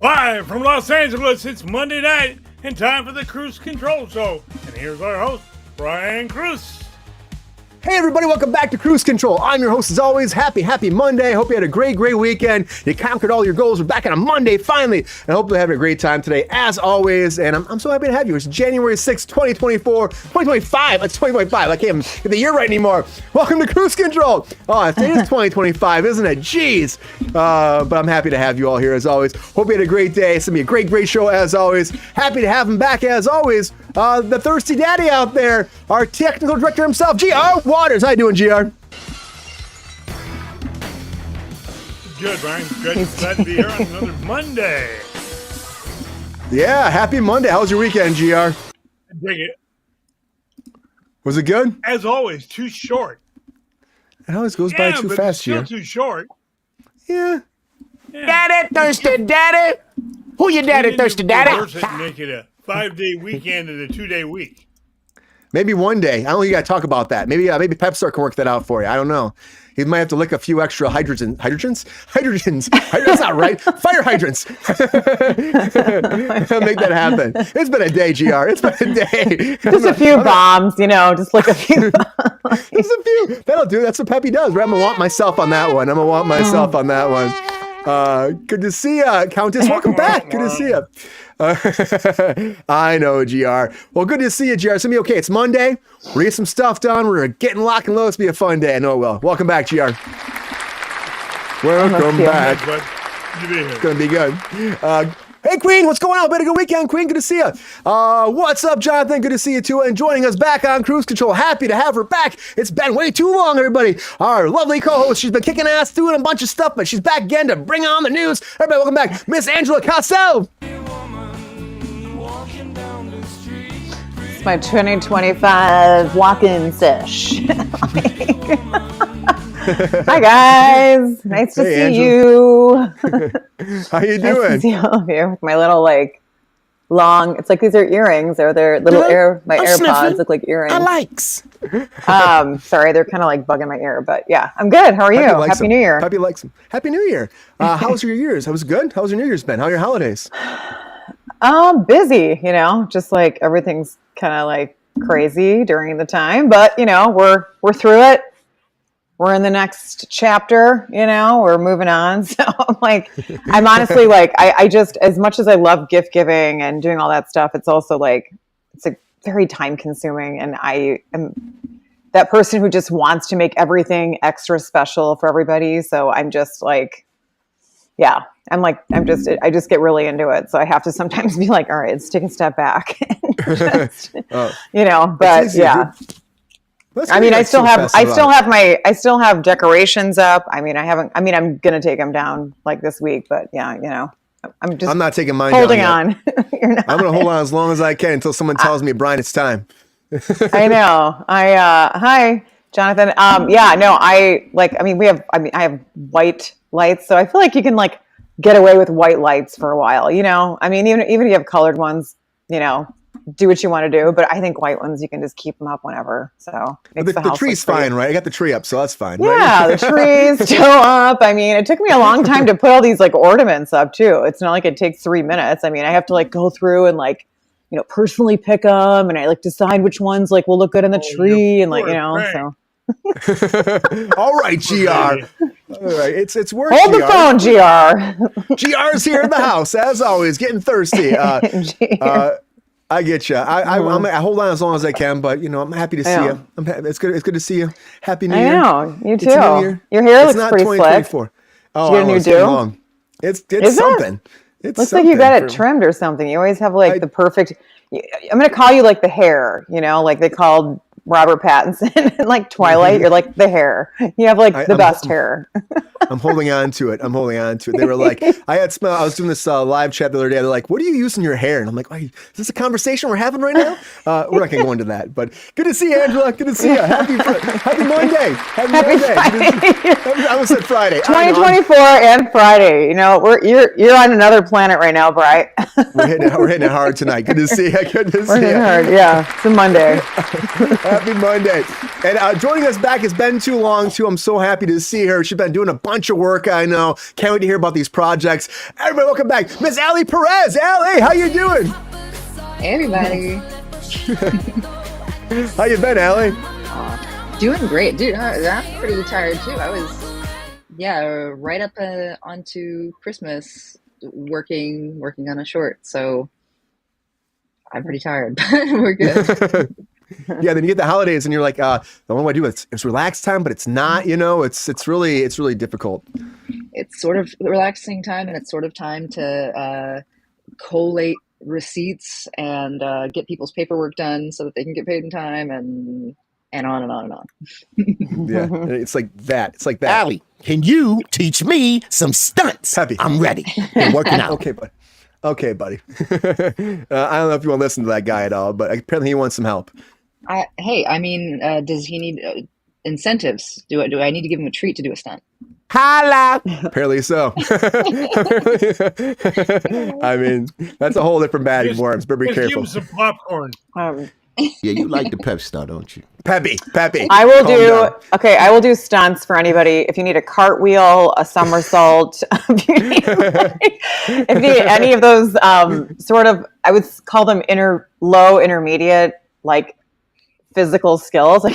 Live from Los Angeles, it's Monday night and time for the Kruse Control Show. And here's our host, Brian Kruse. Hey everybody, welcome back to Kruse Control. I'm your host as always. Happy Monday. Hope you had a great weekend. You conquered all your goals. We're back on a Monday finally. And I hope you're having a great time today as always. And I'm so happy to have you. It's January 6th, 2025. It's 2025. I can't get the year right anymore. Welcome to Kruse Control. Oh, it is 2025, isn't it? Jeez. But I'm happy to have you all here as always. Hope you had a great day. It's going to be a great show as always. Happy to have him back as always. The thirsty daddy out there, our technical director himself, GR Waters. How you doing, GR? Good, Brian. Glad to be here on another Monday. Yeah, happy Monday. How was your weekend, GR? I dig it. Was it good? As always, too short. It always goes by too fast, still GR. too short. Yeah. Daddy, thirsty daddy. Who your daddy, thirsty daddy? Make it a 5-day weekend and a 2-day week. Maybe one day. I don't know. You got to talk about that. Maybe Pepstar can work that out for you. I don't know. He might have to lick a few extra hydrogens. That's not right. Fire hydrants. Make that happen. It's been a day, GR. It's been a day. Just a few bombs, just like a few bombs. Just a few. That'll do. That's what Peppy does. Right? I'm going to want myself on that one. Good to see you, Countess. Welcome back. Good to see you. I know, GR. Well, good to see you, GR. It's going to be okay. It's Monday. We're getting some stuff done. We're getting locked and loaded. It's going to be a fun day. I know it will. Welcome back, GR. Welcome back. It's going to be good. Hey, Queen, what's going on? Been a good weekend, Queen. Good to see you. What's up, Jonathan? Good to see you, too. And joining us back on Kruse Control. Happy to have her back. It's been way too long, everybody. Our lovely co-host. She's been kicking ass, doing a bunch of stuff, but she's back again to bring on the news. Everybody, welcome back, Miss Angela Costello. It's my 2025 walk-in sesh. Hi, guys. Nice to see you. How you doing? Nice to see you all here with my little, long, it's like these are earrings, or they're little my AirPods look like earrings. I likes. Sorry, they're kind of like bugging my ear, but yeah, I'm good. How are you? Happy New Year. Happy likes them. Happy New Year. How was your years? How was it good? How was your New Year's been? How are your holidays? Busy, just like everything's kind of like crazy during the time, but we're through it. We're in the next chapter, we're moving on. So I'm honestly I just, as much as I love gift giving and doing all that stuff, it's also it's very time consuming. And I am that person who just wants to make everything extra special for everybody. So I'm just I just get really into it. So I have to sometimes be like, all right, let's take a step back. Just, but yeah. I still have decorations up. I'm going to take them down this week, but yeah, I'm not taking mine holding down. I'm going to hold on as long as I can until someone tells me, Brian, it's time. I know. Hi, Jonathan. I have white lights, so I feel like you can get away with white lights for a while, even if you have colored ones, do what you want to do, but I think white ones, you can just keep them up whenever. So the tree's fine, right? I got the tree up, so that's fine. Yeah, right? The tree's still up. It took me a long time to put all these ornaments up too. It's not like it takes 3 minutes. I have to go through and personally pick them, and I decide which ones will look good in the tree, and so. All right, GR. All right, it's work. Hold the phone, GR. GR's here in the house as always, getting thirsty. I get you. I hold on as long as I can, but I'm happy to see you. It's good to see you. Happy New Year. I know, you too. Your hair looks pretty slick. Oh, did you do? It's something. It looks like you got it trimmed or something. You always have the perfect. I'm gonna call you the hair. Like they called Robert Pattinson in Twilight. You're the hair. You have the best hair. I'm holding on to it. They were I was doing this live chat the other day. They're like, what do you use in your hair? And I'm like, is this a conversation we're having right now? We're not going to go into that, but good to see you, Angela. Good to see you. Happy Monday. Happy Monday. Friday. I almost said Friday. 2024 and Friday. You're on another planet right now, Bri. We're hitting it hard tonight. Good to see you. We're hitting hard. Yeah. It's a Monday. Happy Monday. And joining us back has been too long, too. I'm so happy to see her. She's been doing a bunch of work, I know. Can't wait to hear about these projects. Everybody, welcome back. Miss Allie Perez. Allie, how you doing? Hey, everybody. How you been, Allie? Doing great. Dude, I'm pretty tired, too. I was, right up onto Christmas working on a short. So I'm pretty tired, but we're good. Yeah, then you get the holidays and you're like, the only way I do it's relaxed time, but it's not, it's really difficult. It's sort of relaxing time, and it's sort of time to collate receipts and get people's paperwork done so that they can get paid in time, and on and on and on. Yeah, it's like that. It's like that. Allie, can you teach me some stunts? Happy. I'm ready. I'm working out. Okay, buddy. I don't know if you want to listen to that guy at all, but apparently he wants some help. Does he need incentives? Do I need to give him a treat to do a stunt? Holla! Apparently so. I mean, that's a whole different bag of worms, but be careful. Give him some popcorn. Yeah, you like the pep star, don't you? Peppy. I will Calm down. I will do stunts for anybody. If you need a cartwheel, a somersault, if you need any of those sort of, I would call them low intermediate, like physical skills. I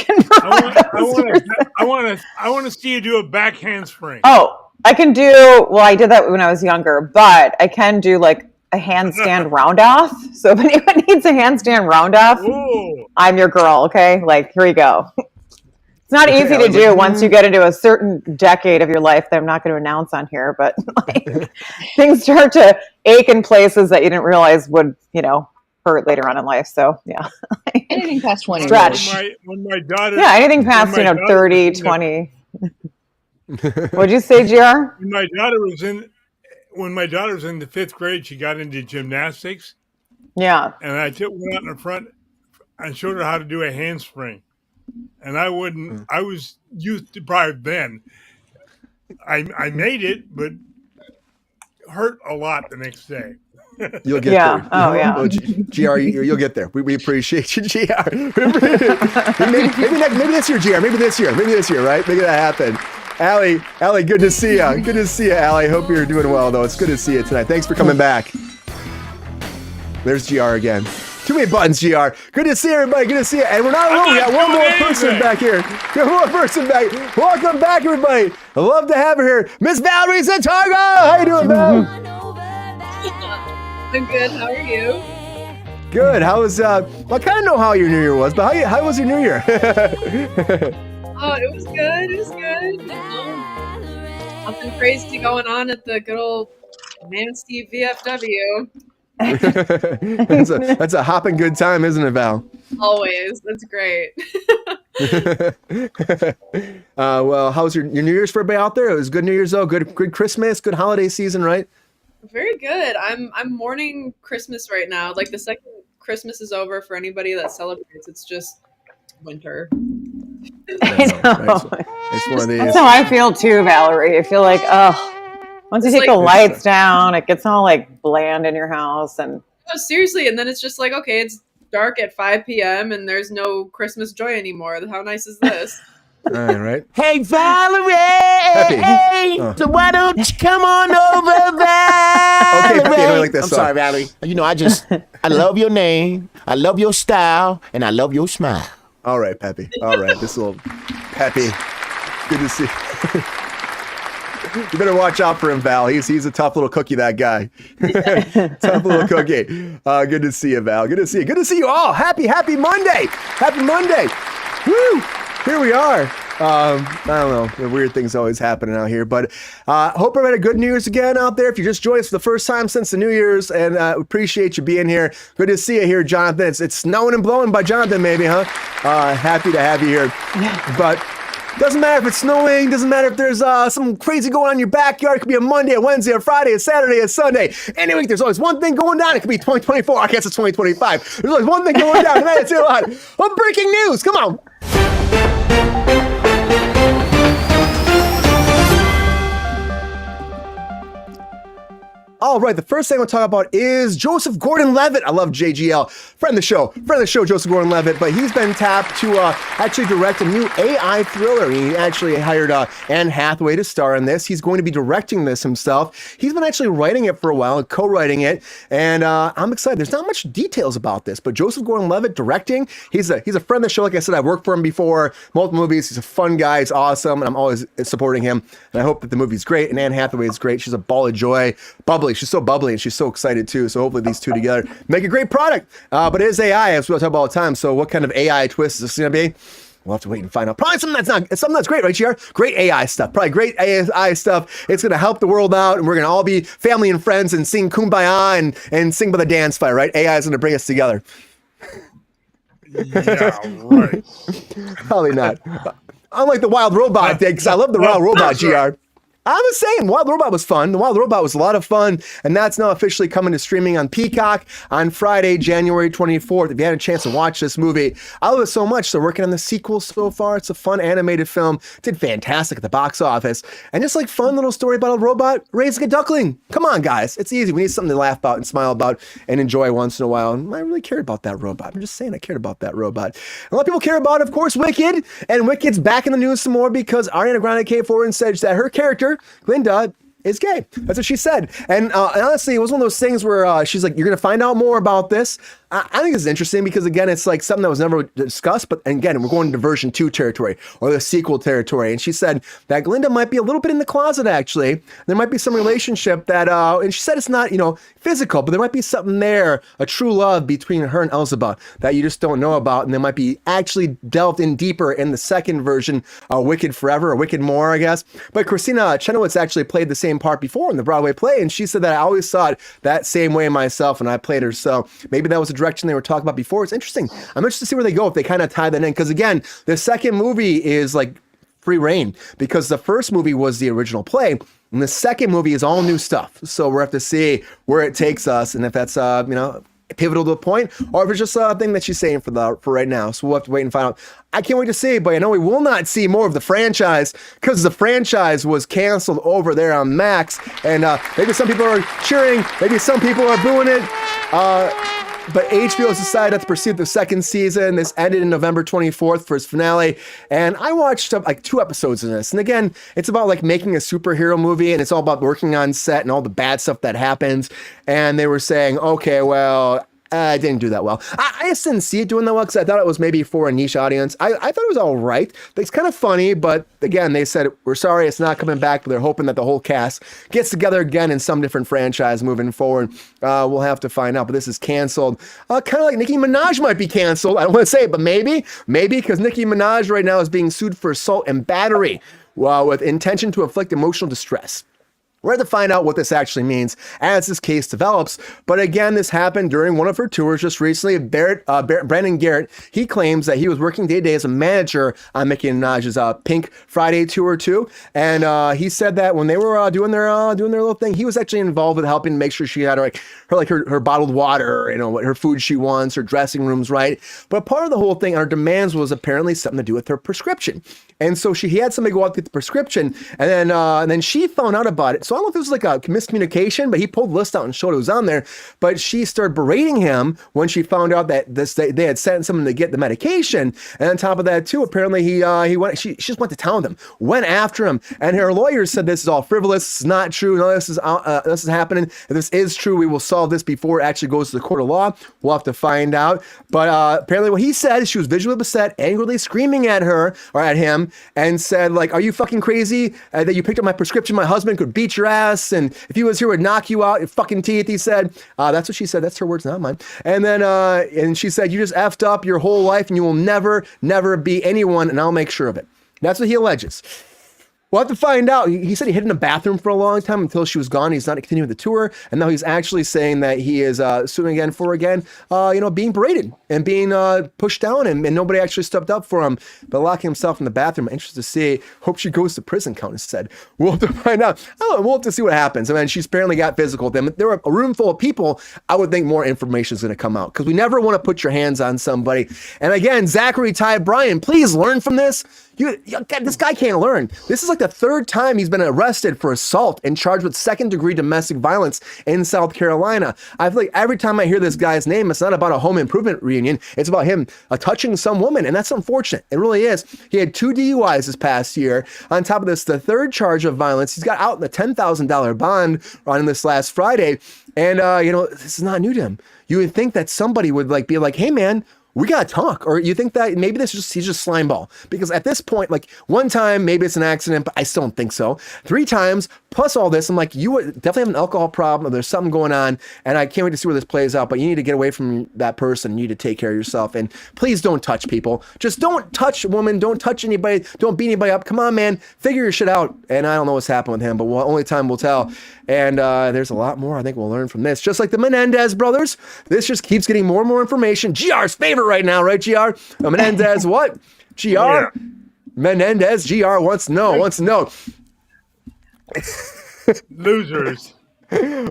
want to see you do a back handspring. Oh, I can do, well, I did that when I was younger, but I can do like a handstand round off. So if anyone needs a handstand round off, Ooh. I'm your girl. Okay. Like, here you go. It's not easy to do once you get into a certain decade of your life that I'm not going to announce on here, but like, things start to ache in places that you didn't realize would, hurt later on in life. So yeah. Anything past 20. Stretch. When my daughter. Yeah. Anything past, 30, 20. What'd you say, GR? When my daughter was in the 5th grade, she got into gymnastics. Yeah. And I went out in the front and showed her how to do a handspring. And I was youth deprived then. I made it, but hurt a lot the next day. You'll get there. Oh, yeah. GR, you'll get there. We appreciate you, GR. maybe this year, GR. Maybe this year, right? Make that happen. Allie, good to see you. Good to see you, Allie. Hope you're doing well, though. It's good to see you tonight. Thanks for coming back. There's GR again. Too many buttons, GR. Good to see everybody. Good to see you. And we're not alone. We got one more person back here. Welcome back, everybody. I love to have her here. Miss Valerie Santargo. How you doing, Val? I'm good. How are you? Good. How was, I kind of know how your New Year was, but how was your New Year? Oh, it was good. Nothing crazy going on at the good old nasty VFW. That's a hopping good time, isn't it, Val? Always. That's great. Well, how was your New Year's for everybody out there? It was good New Year's, though. Good Christmas, good holiday season, right? Very good. I'm mourning Christmas right now. Like, the second Christmas is over, for anybody that celebrates, it's just winter. I know. It's one of these. That's how I feel too, Valerie. I feel like, once you take the lights down, it gets all like bland in your house. And oh, seriously. And then it's just like, okay, it's dark at 5 p.m. and there's no Christmas joy anymore. How nice is this? All right. Hey, Valerie! Hey! So why don't you come on over, Valerie? Okay, I don't like that I'm song. sorry, Valerie. I love your name, I love your style, and I love your smile. All right, Peppy. All right, this little Peppy. Good to see. You better watch out for him, Val. He's a tough little cookie, that guy. Tough little cookie. Good to see you, Val. Good to see you. Good to see you all. Happy Monday. Happy Monday. Woo! Here we are. I don't know. The weird things always happening out here, but hope everybody had a good New Year's again out there. If you just joined us for the first time since the New Year's, and appreciate you being here. Good to see you here, Jonathan. It's snowing and blowing by Jonathan, maybe, huh? Happy to have you here. Yeah. But doesn't matter if it's snowing. Doesn't matter if there's some crazy going on in your backyard. It could be a Monday, a Wednesday, a Friday, a Saturday, a Sunday. Any week, there's always one thing going down. It could be 2024. I guess it's 2025. There's always one thing going down. And that's a lot of breaking news. Come on. All right, the first thing I want to talk about is Joseph Gordon-Levitt. I love JGL. Friend of the show, Joseph Gordon-Levitt, but he's been tapped to actually direct a new AI thriller. He actually hired Anne Hathaway to star in this. He's going to be directing this himself. He's been actually writing it for a while, co-writing it, and I'm excited. There's not much details about this, but Joseph Gordon-Levitt directing, he's a friend of the show. Like I said, I've worked for him before, multiple movies. He's a fun guy. He's awesome, and I'm always supporting him, and I hope that the movie's great, and Anne Hathaway is great. She's a ball of joy, bubbly. She's so bubbly, and she's so excited too, so hopefully these two together make a great product. But it is AI, as we talk about all the time, so what kind of AI twist is this going to be? We'll have to wait and find out. Probably something that's great, right, GR? Great AI stuff. Probably great AI stuff. It's going to help the world out, and we're going to all be family and friends and sing Kumbaya and sing by the dance fire, right? AI is going to bring us together. Yeah, right. Probably not. Unlike the Wild Robot thing, because I love the Wild Robot, GR. I was saying, Wild Robot was fun. The Wild Robot was a lot of fun, and that's now officially coming to streaming on Peacock on Friday, January 24th. If you had a chance to watch this movie, I love it so much. They're working on the sequel so far. It's a fun animated film. Did fantastic at the box office. And just like fun little story about a robot raising a duckling. Come on, guys. It's easy. We need something to laugh about and smile about and enjoy once in a while. And I really cared about that robot. I'm just saying I cared about that robot. A lot of people care about, of course, Wicked. And Wicked's back in the news some more because Ariana Grande came forward and said that her character, Glinda, is gay. That's what she said. And honestly, it was one of those things where she's like, you're going to find out more about this. I think it's interesting because, again, it's like something that was never discussed. But again, we're going into version 2 territory or the sequel territory. And she said that Glinda might be a little bit in the closet, actually. There might be some relationship that, and she said it's not, physical, but there might be something there, a true love between her and Elzeba that you just don't know about. And there might be actually delved in deeper in the second version, Wicked Forever or Wicked More, I guess. But Christina Chenoweth actually played the same part before in the Broadway play. And she said that I always saw it that same way myself when I played her. So maybe that was a direction they were talking about before. It's interesting. I'm interested to see where they go if they kind of tie that in. Because again, the second movie is like free reign because the first movie was the original play. And the second movie is all new stuff. So we'll have to see where it takes us and if that's, pivotal to a point or if it's just a thing that she's saying for right now. So we'll have to wait and find out. I can't wait to see, but I know we will not see more of the franchise because the franchise was canceled over there on Max. And maybe some people are cheering, maybe some people are booing it. But HBO has decided to pursue the second season. This ended in November 24th for its finale. And I watched like 2 episodes of this. And again, it's about like making a superhero movie and it's all about working on set and all the bad stuff that happens. And they were saying, okay, well, I didn't do that well. I just didn't see it doing that well because I thought it was maybe for a niche audience. I thought it was all right. It's kind of funny, but again, they said, we're sorry it's not coming back, but they're hoping that the whole cast gets together again in some different franchise moving forward. We'll have to find out, but this is canceled. Kind of like Nicki Minaj might be canceled. I don't want to say it, but maybe because Nicki Minaj right now is being sued for assault and battery with intention to inflict emotional distress. We're going to find out what this actually means as this case develops. But again, this happened during one of her tours just recently. Brandon Garrett, he claims that he was working day-to-day as a manager on Nicki Minaj's Pink Friday tour too. And he said that when they were doing their little thing, he was actually involved with helping make sure she had her bottled water, what her food she wants, her dressing rooms right. But part of the whole thing, her demands was apparently something to do with her prescription. And so he had somebody go out get the prescription, and then she found out about it. So I don't know if this was like a miscommunication, but he pulled the list out and showed it was on there. But she started berating him when she found out that they had sent someone to get the medication. And on top of that too, apparently she just went to town with him, went after him, and her lawyer said this is all frivolous, this is not true, no, this is happening. If this is true, we will solve this before it actually goes to the court of law. We'll have to find out. But apparently what he said is she was visually upset, angrily screaming at her or at him, and said, like, are you fucking crazy that you picked up my prescription? My husband could beat your ass, and if he was here, would knock you out, your fucking teeth, he said. That's what she said. That's her words, not mine. And then and she said, you just effed up your whole life, and you will never, never be anyone, and I'll make sure of it. That's what he alleges. We'll have to find out. He said he hid in a bathroom for a long time until she was gone. He's not continuing the tour. And now he's actually saying that he is suing again for being berated and being pushed down and nobody actually stepped up for him, but locking himself in the bathroom. Interested to see. Hope she goes to prison, Countess said. We'll have to find out. We'll have to see what happens. I mean, she's apparently got physical with them. If there were a room full of people, I would think more information is going to come out because we never want to put your hands on somebody. And again, Zachary Ty Bryan, please learn from this. God, this guy can't learn. This is like the third time he's been arrested for assault and charged with second-degree domestic violence in South Carolina. I feel like every time I hear this guy's name, it's not about a home improvement reunion. It's about him touching some woman, and that's unfortunate. It really is. He had 2 DUIs this past year. On top of this, the third charge of violence, he's got out in a $10,000 bond on this last Friday. And, this is not new to him. You would think that somebody would be like, hey, man, we got to talk. Or you think that maybe he's just slimeball. Because at this point, one time, maybe it's an accident, but I still don't think so. 3 times, plus all this, I'm like, you would definitely have an alcohol problem or there's something going on. And I can't wait to see where this plays out. But you need to get away from that person. You need to take care of yourself. And please don't touch people. Just don't touch a woman. Don't touch anybody. Don't beat anybody up. Come on, man. Figure your shit out. And I don't know what's happened with him, but only time will tell. And there's a lot more I think we'll learn from this. Just like the Menendez brothers, this just keeps getting more and more information. GR's favorite right now, right, GR? Menendez what? GR? Yeah. Menendez, GR wants to know. Losers.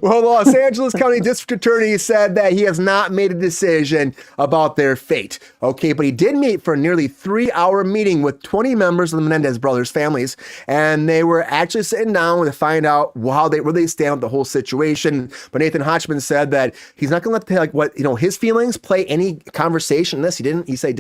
Well, the Los Angeles County District Attorney said that he has not made a decision about their fate. Okay, but he did meet for a nearly 3-hour meeting with 20 members of the Menendez brothers' families, and they were actually sitting down to find out where they stand with the whole situation. But Nathan Hochman said that he's not going to let his feelings play any conversation in this. He didn't. He said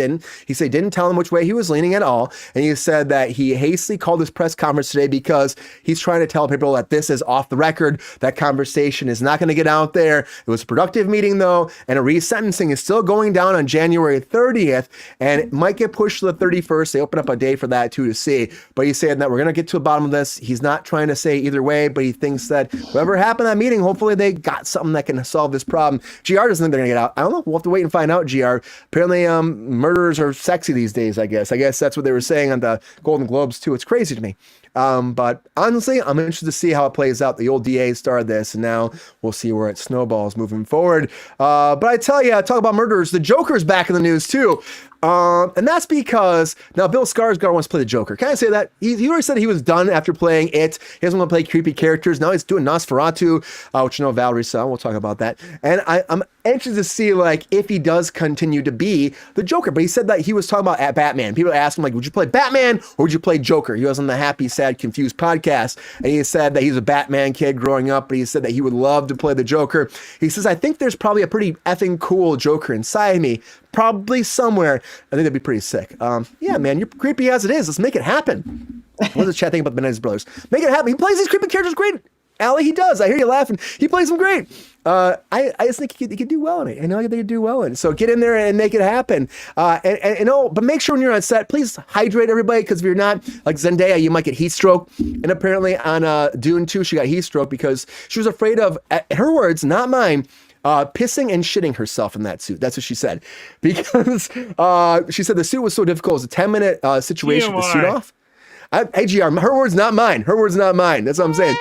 didn't tell him which way he was leaning at all, and he said that he hastily called this press conference today because he's trying to tell people that this is off the record. That conversation is not going to get out there. It was a productive meeting though, and a resentencing is still going down on January 30th, and it might get pushed to the 31st. They open up a day for that too to see. But he's saying that we're going to get to the bottom of this. He's not trying to say either way, but he thinks that whatever happened at that meeting, hopefully they got something that can solve this problem. GR doesn't think they're going to get out. I don't know. We'll have to wait and find out, GR. Apparently, murderers are sexy these days, I guess. I guess that's what they were saying on the Golden Globes too. It's crazy to me. But honestly, I'm interested to see how it plays out. The old DA started this, and now we'll see where it snowballs moving forward. But I tell you, talk about murderers. The Joker's back in the news too. And that's because now Bill Skarsgard wants to play the Joker. Can I say that? He already said he was done after playing It. He doesn't want to play creepy characters. Now he's doing Nosferatu, which Valerie saw. We'll talk about that. And I'm anxious to see if he does continue to be the Joker. But he said that he was talking about at Batman. People asked him would you play Batman or would you play Joker? He was on the Happy, Sad, Confused podcast. And he said that he's a Batman kid growing up, but he said that he would love to play the Joker. He says, I think there's probably a pretty effing cool Joker inside me. Probably somewhere. I think that'd be pretty sick. Yeah, man, you're creepy as it is. Let's make it happen. What does the chat think about the Menendez brothers? Make it happen. He plays these creepy characters great. Allie, he does. I hear you laughing. He plays them great. I just think he could do well in it. I know he could do well in it. So get in there and make it happen. But make sure when you're on set, please hydrate everybody, because if you're not, like Zendaya, you might get heat stroke. And apparently on Dune 2, she got heat stroke because she was afraid of, her words, not mine, pissing and shitting herself in that suit. That's what she said. Because she said the suit was so difficult. It was a 10-minute situation with the suit off. Hey, GR, her words, not mine. Her words, not mine. That's what I'm saying.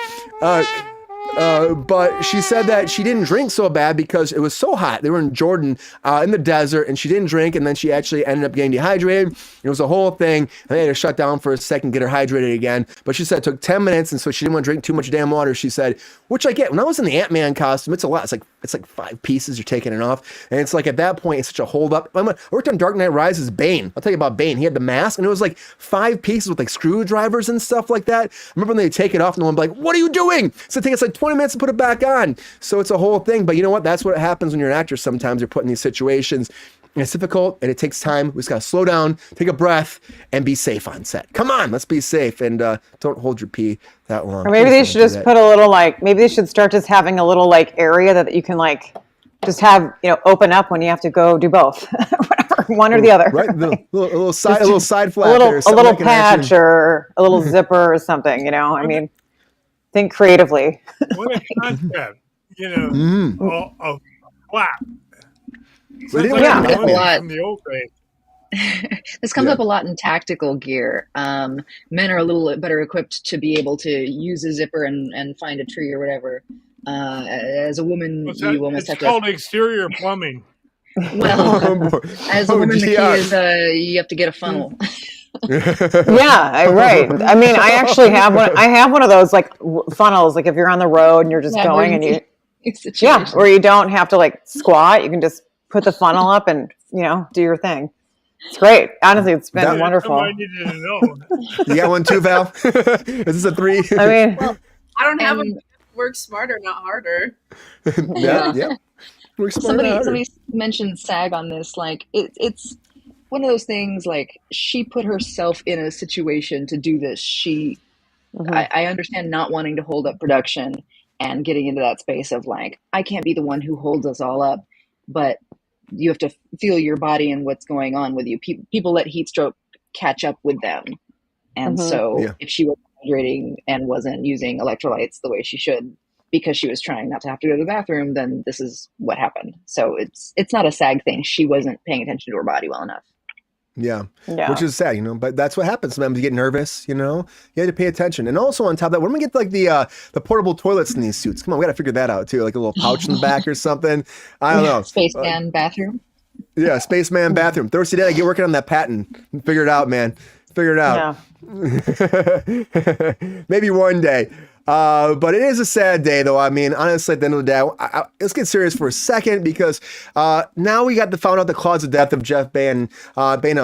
But she said that she didn't drink so bad because it was so hot. They were in Jordan in the desert, and she didn't drink, and then she actually ended up getting dehydrated. It was a whole thing, and they had to shut down for a second, get her hydrated again. But she said it took 10 minutes, and so she didn't want to drink too much damn water. She said, which I get. When I was in the Ant-Man costume, it's a lot. It's like 5 pieces. You're taking it off, and it's like at that point, it's such a hold up. I worked on Dark Knight Rises. Bane. I'll tell you about Bane. He had the mask, and it was like 5 pieces with like screwdrivers and stuff like that. I remember when they take it off, and the one would be like, "What are you doing?" So it takes like 20 minutes to put it back on. So it's a whole thing. But you know what? That's what happens when you're an actor. Sometimes you're put in these situations. And it's difficult, and it takes time. We just got to slow down, take a breath, and be safe on set. Come on, let's be safe, and don't hold your pee that long. Or maybe they should just put a little maybe they should start just having a little area that you can just have, open up when you have to go do both, whatever, one or the other. Right, a little side flap, a little patch or a little zipper or something. I mean, think creatively. What a concept, a flap. Yeah. From the old days. This comes up a lot in tactical gear. Men are a little better equipped to be able to use a zipper and find a tree or whatever. As a woman, you almost have to. It's called exterior plumbing. Well, as a woman, the key is you have to get a funnel. Yeah, right. I mean, I actually have one. I have one of those funnels. If you're on the road and you're just going and where you don't have to squat, you can just put the funnel up and do your thing. It's great. Honestly, it's been That- wonderful. I needed to know. You got one too, Val? Is this a 3? I mean, I don't have And- a work smarter, not harder. yeah. We're Somebody mentioned SAG on this. Like it's one of those things. Like she put herself in a situation to do this. I understand not wanting to hold up production and getting into that space of like, I can't be the one who holds us all up, but you have to feel your body and what's going on with you. People let heat stroke catch up with them. And so if she was hydrating and wasn't using electrolytes the way she should, because she was trying not to have to go to the bathroom, then this is what happened. So it's not a SAG thing. She wasn't paying attention to her body well enough. Yeah, which is sad, but that's what happens. Sometimes you get nervous, you have to pay attention. And also on top of that, when we get like the portable toilets in these suits, come on, we got to figure that out too, like a little pouch in the back or something. I don't know. Spaceman bathroom. Yeah, Spaceman bathroom. Thirsty Dad, get working on that patent. Figure it out, man. Figure it out. Yeah. Maybe one day. But it is a sad day, though. I mean, honestly, at the end of the day, let's get serious for a second because now we got to find out the cause of death of Jeff Bano,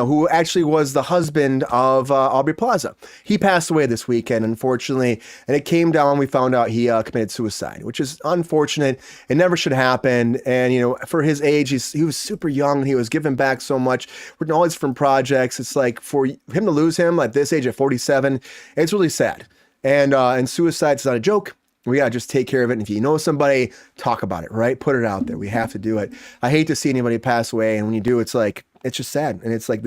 who actually was the husband of Aubrey Plaza. He passed away this weekend, unfortunately, and it came down. We found out he committed suicide, which is unfortunate. It never should happen. And for his age, he was super young. He was giving back so much, working all these different projects. It's like for him to lose him at this age at 47, it's really sad. And suicide's not a joke. We gotta just take care of it. And if you know somebody, talk about it, right? Put it out there. We have to do it. I hate to see anybody pass away. And when you do, it's just sad. And it's like,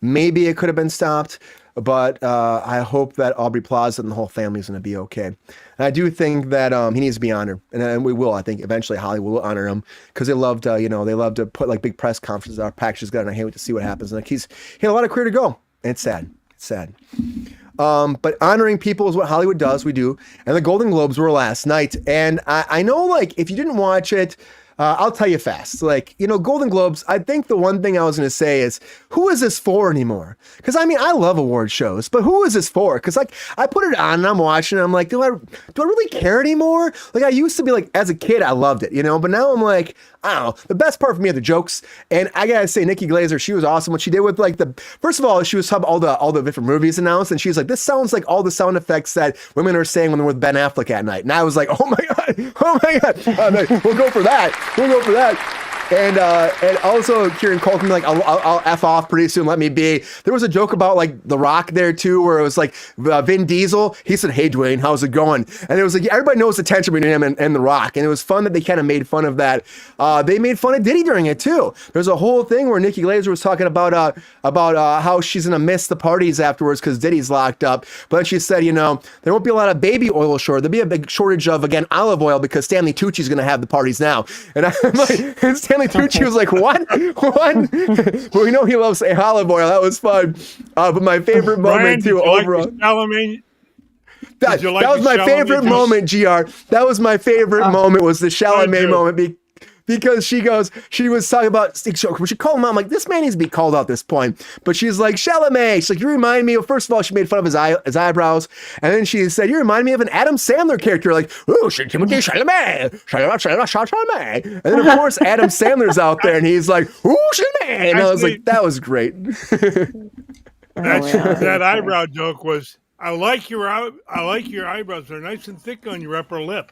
maybe it could have been stopped, but I hope that Aubrey Plaza and the whole family is going to be okay. And I do think that he needs to be honored. And we will, I think eventually Hollywood will honor him because they love to put like big press conferences out, packages together. And I hate to see what happens. Like he had a lot of career to go. And it's sad. It's sad. But honoring people is what Hollywood does. We do. And the Golden Globes were last night. And I know, like, if you didn't watch it, I'll tell you fast. Like, Golden Globes, I think the one thing I was going to say is, who is this for anymore? Because, I mean, I love award shows, but who is this for? Because, like, I put it on and I'm watching and I'm like, do I really care anymore? Like, I used to be like, as a kid, I loved it, But now I'm like, I don't know. The best part for me are the jokes. And I got to say, Nikki Glaser, she was awesome. What she did with, like, first of all, she was talking about all the different movies announced. And she's like, this sounds like all the sound effects that women are saying when they're with Ben Affleck at night. And I was like, oh my God. We'll go for that. And also Kieran Culkin, like, I'll F off pretty soon, let me be. There was a joke about, like, The Rock there, too, where it was, like, Vin Diesel. He said, hey, Dwayne, how's it going? And it was, like, everybody knows the tension between him and The Rock. And it was fun that they kind of made fun of that. They made fun of Diddy during it, too. There's a whole thing where Nikki Glaser was talking about how she's going to miss the parties afterwards because Diddy's locked up. But then she said, there won't be a lot of baby oil short. There'll be a big shortage of, again, olive oil because Stanley Tucci's going to have the parties now. And I'm like, Stanley Tucci was like, what? Well, we know he loves olive oil. That was fun. But my favorite moment, too, overall. That was my favorite moment, GR. That was my favorite moment, was the Chalamet moment. Because she was talking about, we should call him out. I'm like, this man needs to be called out at this point. But she's like, Chalamet. She's like, you remind me of, first of all, she made fun of his eyebrows. And then she said, you remind me of an Adam Sandler character. Like, ooh, Chalamet. And then, of course, Adam Sandler's out there and he's like, ooh, Chalamet. And I was like, that was great. That eyebrow joke was, I like your eyebrows. They're nice and thick on your upper lip.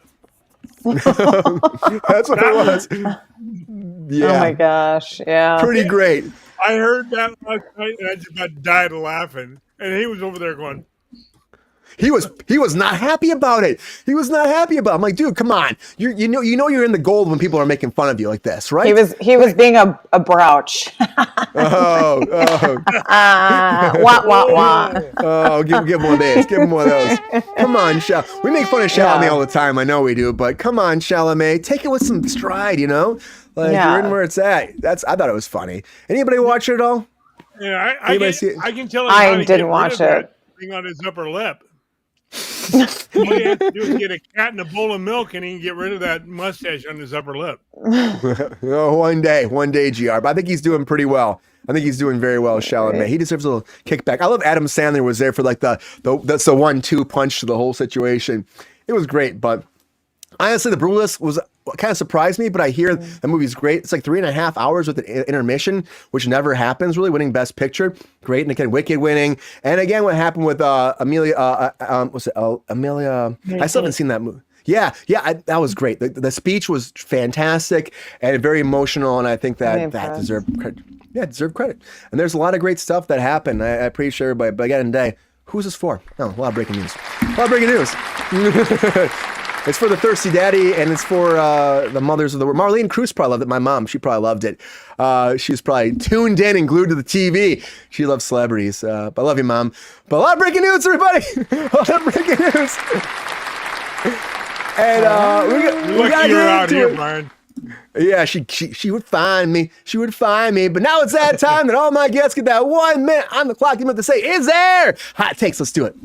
That's what it was. Yeah. Oh my gosh. Yeah. Pretty great. I heard that last night and I just about died of laughing. And he was over there going, He was not happy about it. He was not happy about it. I'm like, dude, come on. You know you're in the gold when people are making fun of you like this, right? He was being a grouch. Oh. Wah. Oh, give him one of these. Give him one of those. Come on, we make fun of Chalamet all the time. I know we do, but come on, Chalamet. Take it with some stride, Like, you're in where it's at. I thought it was funny. Anybody watch it at all? Yeah, I can tell him I didn't watch it. Thing on his upper lip. All he has to do is get a cat in a bowl of milk and he can get rid of that mustache on his upper lip. Oh, one day, GR. But I think he's doing pretty well. I think he's doing very well, Chalamet. He deserves a little kickback. I love Adam Sandler was there for like that's the 1-2 punch to the whole situation. It was great, but Honestly, The Brutalist was kind of surprised me, but I hear the movie's great. It's like 3.5 hours with an intermission, which never happens, really, winning Best Picture. Great. And again, Wicked winning. And again, what happened with Amelia, Amelia, I still haven't seen that movie. Yeah, that was great. The speech was fantastic and very emotional, and I think that deserved credit. Yeah, deserved credit. And there's a lot of great stuff that happened. I appreciate everybody, but again, today, who's this for? No, a lot of breaking news. It's for the thirsty daddy, and it's for the mothers of the world. Marlene Kruse probably loved it. My mom, she probably loved it. She was probably tuned in and glued to the TV. She loves celebrities. But I love you, Mom. But a lot of breaking news, everybody. A lot of breaking news. And we got you're out into here, it. Brian. Yeah, she would find me. She would find me. But now it's that time that all my guests get that 1 minute on the clock. You meant to say, is there? Hot takes. Let's do it.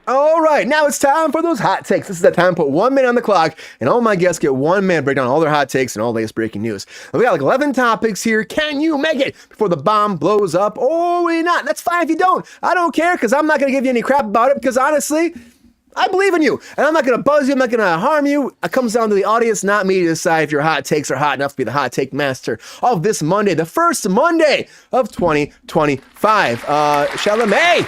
All right, now it's time for those hot takes. This is the time to put 1 minute on the clock, and all my guests get 1 minute, break down all their hot takes and all the latest breaking news. And we got like 11 topics here. Can you make it before the bomb blows up or not? That's fine if you don't. I don't care, because I'm not going to give you any crap about it, because honestly, I believe in you, and I'm not going to buzz you. I'm not going to harm you. It comes down to the audience, not me, to decide if your hot takes are hot enough to be the hot take master of this Monday, the first Monday of 2025. Chalamet,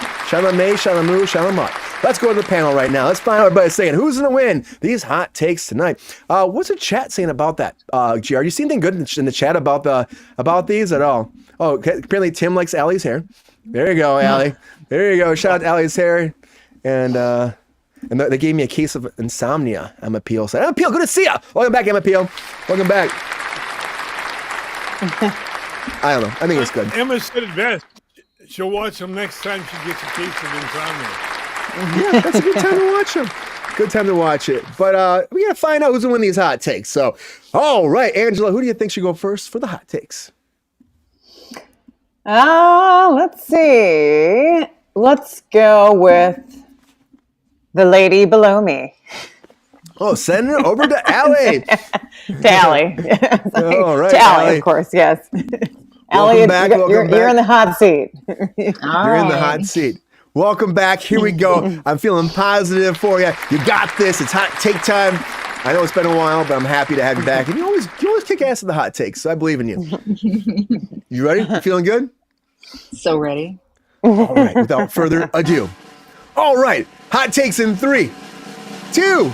Let's go to the panel right now. Let's find out what everybody's saying. Who's going to win these hot takes tonight? What's the chat saying about that? GR, you see anything good in the chat about these at all? Oh, apparently Tim likes Allie's hair. There you go, Allie. There you go. Shout out to Allie's hair. And they gave me a case of insomnia. Emma Peel said, Emma Peel, good to see ya. Welcome back, Emma Peel. Welcome back. I don't know. I think it's good. Emma said it best. She'll watch them next time she gets a case of insomnia. Yeah, that's a good time to watch them. Good time to watch it. But we got to find out who's going to win these hot takes. So, all right, Angela, who do you think should go first for the hot takes? Let's see. Let's go with the lady below me. Oh, send her over to Allie. To Allie. All right, to Allie, Allie. of course, yes. Welcome Allie, back, you're in the hot seat. You're in the hot seat. Welcome back. Here we go. I'm feeling positive for you. You got this. It's hot take time. I know it's been a while, but I'm happy to have you back. And you always kick ass at the hot takes, so I believe in you. You ready? You feeling good? So ready. All right. Without further ado. All right. Hot takes in 3, 2, 1.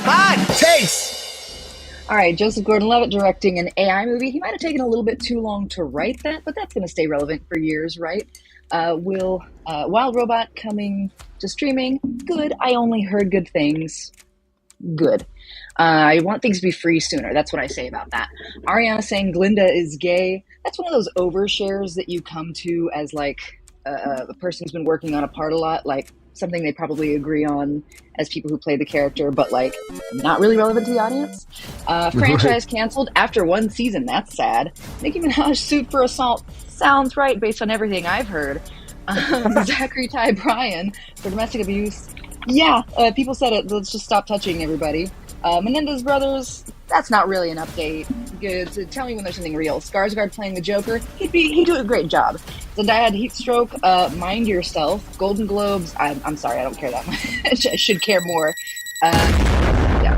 Hot takes. All right, Joseph Gordon-Levitt directing an AI movie. He might have taken a little bit too long to write that, but that's going to stay relevant for years, right? Will Wild Robot coming to streaming? Good. I only heard good things. Good. I want things to be free sooner. That's what I say about that. Ariana saying Glinda is gay. That's one of those overshares that you come to as like a person who's been working on a part a lot, like something they probably agree on as people who play the character, but like not really relevant to the audience. Franchise canceled after 1 season. That's sad. Nicki Minaj sued for assault. Sounds right based on everything I've heard. Zachary Ty Bryan for domestic abuse. Yeah, people said it. Let's just stop touching everybody. Menendez brothers. That's not really an update. Good. So tell me when there's something real. Skarsgard playing the Joker. He'd do a great job. Zendaya had heat stroke. Mind yourself. Golden Globes. I'm sorry. I don't care that much. I should care more. Yeah.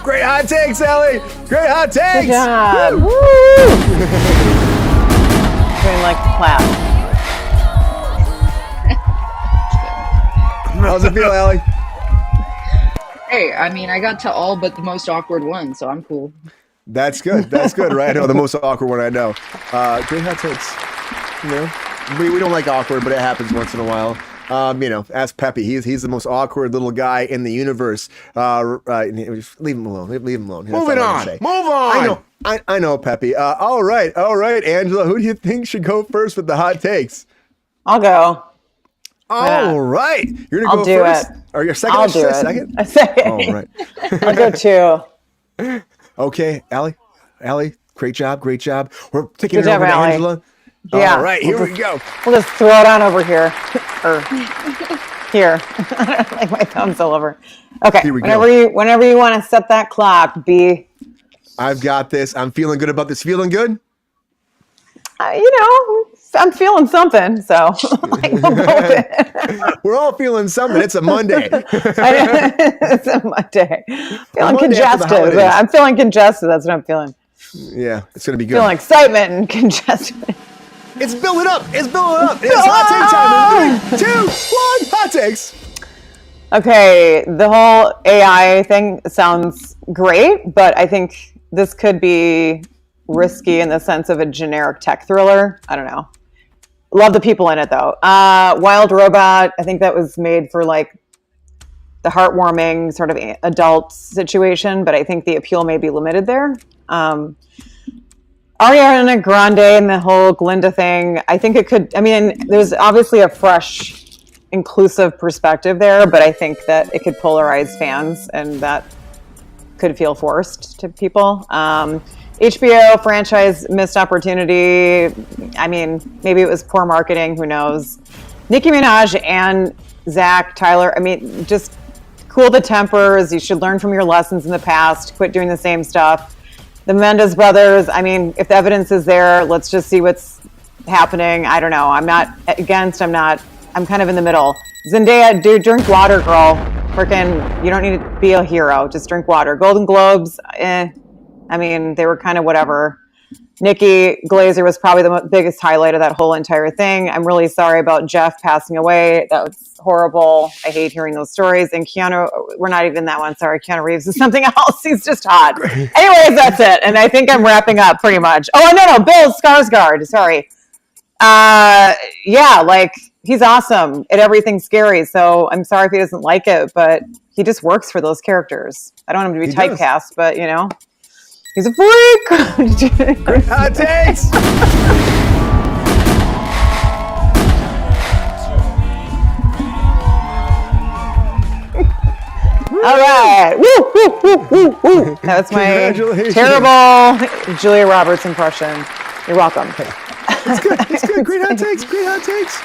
Great hot takes, Ellie. Great hot takes. Good job. Woo. Doing like the clap. How's it feel, Ellie? Hey, I mean, I got to all but the most awkward one, so I'm cool. That's good. That's good, right? I know the most awkward one I know. Great hot takes. You know, we don't like awkward, but it happens once in a while. You know, ask Peppy. He's the most awkward little guy in the universe. Leave him alone. Leave him alone. Moving on. Move on. I know, Peppy. All right, Angela. Who do you think should go first with the hot takes? I'll go. All right, you're gonna I'll go do first. it. Or your second? I'll do it. Second. A second. All right. I'll go 2. Okay, Allie, great job. We're taking Good it job, over to Allie. Angela. Yeah. All right, here we go. We'll just throw it on over here. Or here. Like my thumb's all over. Okay. Here we go. Whenever you want to set that clock, B. I've got this. I'm feeling good about this. Feeling good? I'm feeling something, so like, we'll go with it. We're all feeling something. It's a Monday. It's a Monday. Feeling Monday after the congested. holidays. I'm feeling congested. That's what I'm feeling. Yeah, it's gonna be good. Feeling excitement and congestion. It's building up. It's building up. It's hot take time. In 3, 2, 1, hot takes. Okay, the whole AI thing sounds great, but I think this could be risky in the sense of a generic tech thriller. I don't know. Love the people in it though. Wild Robot, I think that was made for like the heartwarming sort of adult situation, but I think the appeal may be limited there. Ariana Grande and the whole Glinda thing, I think it could, there's obviously a fresh, inclusive perspective there, but I think that it could polarize fans and that could feel forced to people. HBO franchise missed opportunity. Maybe it was poor marketing. Who knows? Nicki Minaj and Zach Tyler. Just cool the tempers. You should learn from your lessons in the past. Quit doing the same stuff. The Mendes brothers. If the evidence is there, let's just see what's happening. I don't know. I'm not against. I'm kind of in the middle. Zendaya, dude, drink water, girl. Freaking, you don't need to be a hero. Just drink water. Golden Globes. They were kind of whatever. Nikki Glaser was probably the biggest highlight of that whole entire thing. I'm really sorry about Jeff passing away. That was horrible. I hate hearing those stories. And Keanu, we're not even that one. Sorry, Keanu Reeves is something else. He's just hot. Anyways, that's it. And I think I'm wrapping up pretty much. Oh, no, Bill Skarsgård. Sorry. He's awesome at everything scary. So I'm sorry if he doesn't like it, but he just works for those characters. I don't want him to be typecast, but he's a freak. Great hot takes. All right. Woo, woo, woo, woo, woo. That was my terrible Julia Roberts impression. You're welcome. It's good. It's good. Great hot takes. Great hot takes.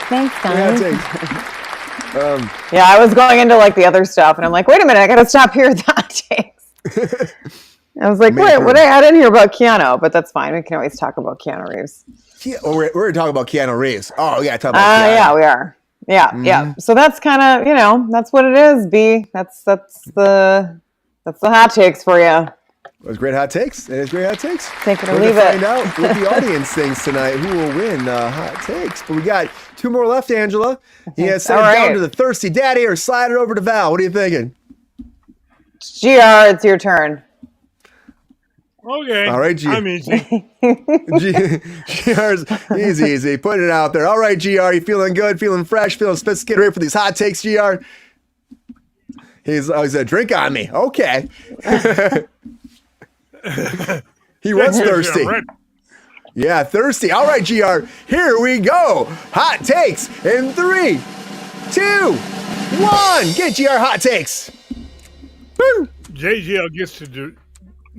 Thanks, guys. Great hot takes. I was going into like the other stuff, and I'm like, wait a minute, I got to stop here with the hot takes. I was like, wait, what did I add in here about Keanu? But that's fine. We can always talk about Keanu Reeves. We're going to talk about Keanu Reeves. Oh, yeah, talk about Keanu. Yeah, we are. Yeah, yeah. So that's kind of, that's what it is, B. That's the hot takes for you. It was great hot takes. It is great hot takes. Take it or We're leave going it. to find out what the audience thinks tonight. Who will win hot takes? But we got 2 more left, Angela. You got to send it down to the thirsty daddy or slide it over to Val. What are you thinking? GR, it's your turn. Okay. All right, I'm easy. GR's easy. Put it out there. All right, GR, you feeling good, feeling fresh, feeling sophisticated, ready for these hot takes, GR? He's a drink on me. Okay. He was thirsty. Yeah, thirsty. All right, GR, here we go. Hot takes in 3, 2, 1. Get GR hot takes. Woo. JGL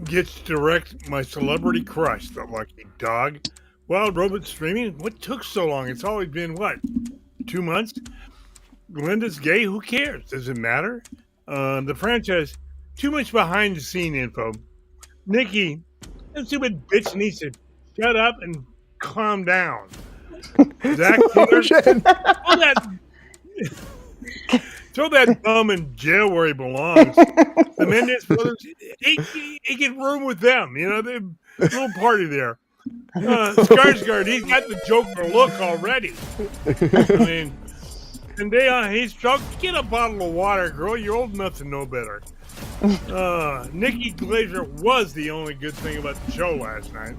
gets to direct my celebrity crush, the lucky dog. Wild Robot streaming? What took so long? It's always been, 2 months? Glinda's gay? Who cares? Does it matter? The franchise, too much behind the scene info. Nikki, that stupid bitch needs to shut up and calm down. Zach throw that bum in jail where he belongs. The Mendes brothers, he get room with them. They little party there. Skarsgard, he's got the Joker look already. And he's drunk. Get a bottle of water, girl. You're old enough to know better. Nikki Glaser was the only good thing about the show last night.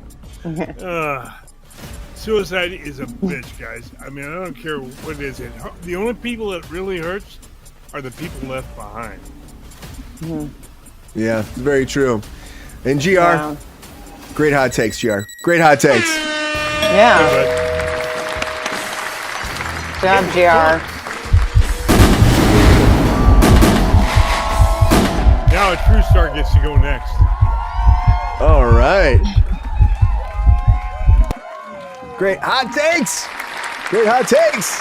Suicide is a bitch, guys. I don't care what it is. The only people that really hurts are the people left behind. Mm-hmm. Yeah, very true. And GR, great hot takes, GR. Great hot takes. Yeah. Good job, GR. Now a true star gets to go next. All right. Great hot takes. Great hot takes.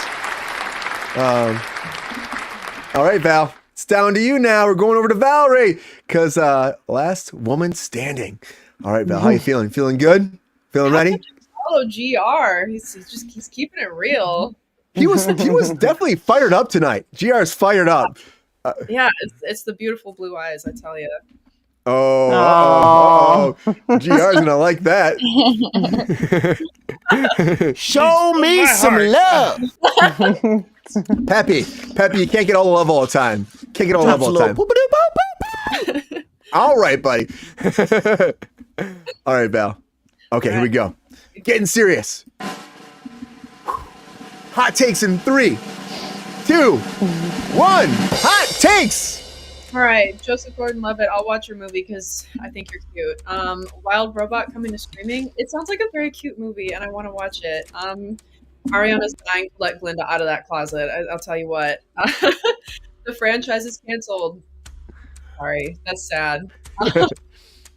All right, Val. It's down to you now. We're going over to Valerie because last woman standing. All right, Val. How you feeling? Feeling good? Feeling ready? follow GR. He's keeping it real. He was definitely fired up tonight. GR's fired up. Yeah, it's the beautiful blue eyes, I tell you. Oh, GR's gonna like that. Show me some love. Peppy, you can't get all the love all the time. Can't get all the love all the time. All right, buddy. All right, Val. Okay, here we go. Getting serious. Hot takes in 3, 2, 1. Hot takes. All right, Joseph Gordon-Levitt, I'll watch your movie because I think you're cute. Wild Robot coming to streaming. It sounds like a very cute movie, and I want to watch it. Ariana's dying to let Glinda out of that closet. I'll tell you what. The franchise is canceled. Sorry, that's sad.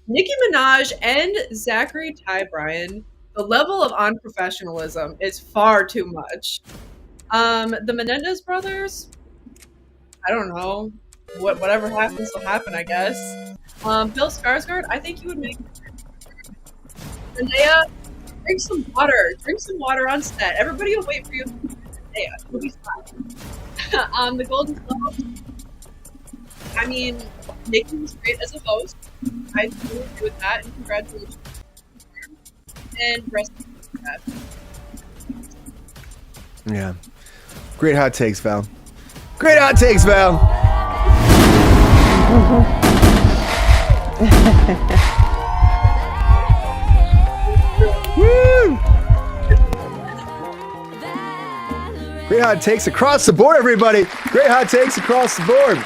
Nicki Minaj and Zachary Ty Bryan. The level of unprofessionalism is far too much. The Menendez brothers. I don't know. Whatever happens will happen, I guess. Bill Skarsgård, I think you would make. Zendaya, drink some water. Drink some water on set. Everybody will wait for you. Zendaya, you'll be fine. The Golden Globes. I mean, Nicki was great as a host. I totally agree with that, and congratulations. And rest of that. Yeah. Great hot takes, Val. Great hot takes, Val. Woo! Great hot takes across the board, everybody. Great hot takes across the board.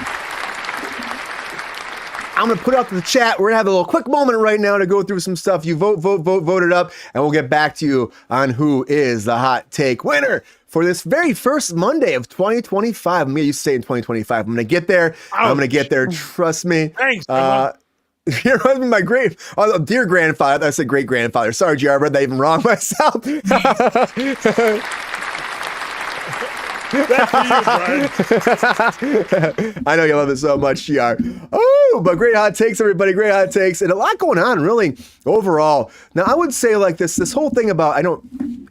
I'm going to put it up to the chat. We're going to have a little quick moment right now to go through some stuff. You vote it up, and we'll get back to you on who is the hot take winner for this very first Monday of 2025. I'm used to saying 2025. I'm going to get there. I'm going to get there. Trust me. Thanks. It reminds me of my dear grandfather. I said great grandfather. Sorry, GR, I read that even wrong myself. That's for you, Brian. I know you love it so much, GR. Oh, but great hot takes, everybody. Great hot takes. And a lot going on, really, overall. Now, I would say like this whole thing about,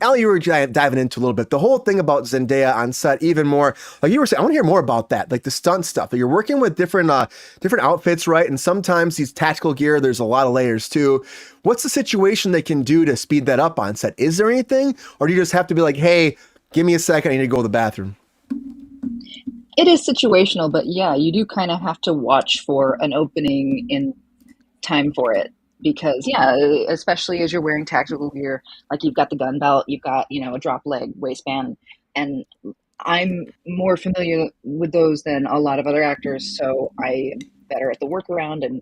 Allie, you were diving into a little bit, the whole thing about Zendaya on set even more. Like you were saying, I want to hear more about that, like the stunt stuff. Like you're working with different outfits, right? And sometimes these tactical gear, there's a lot of layers too. What's the situation they can do to speed that up on set? Is there anything? Or do you just have to be like, hey, give me a second, I need to go to the bathroom? It is situational, but yeah, you do kind of have to watch for an opening in time for it. Because yeah, especially as you're wearing tactical gear, like you've got the gun belt, you've got, a drop leg waistband, and I'm more familiar with those than a lot of other actors, so I am better at the workaround and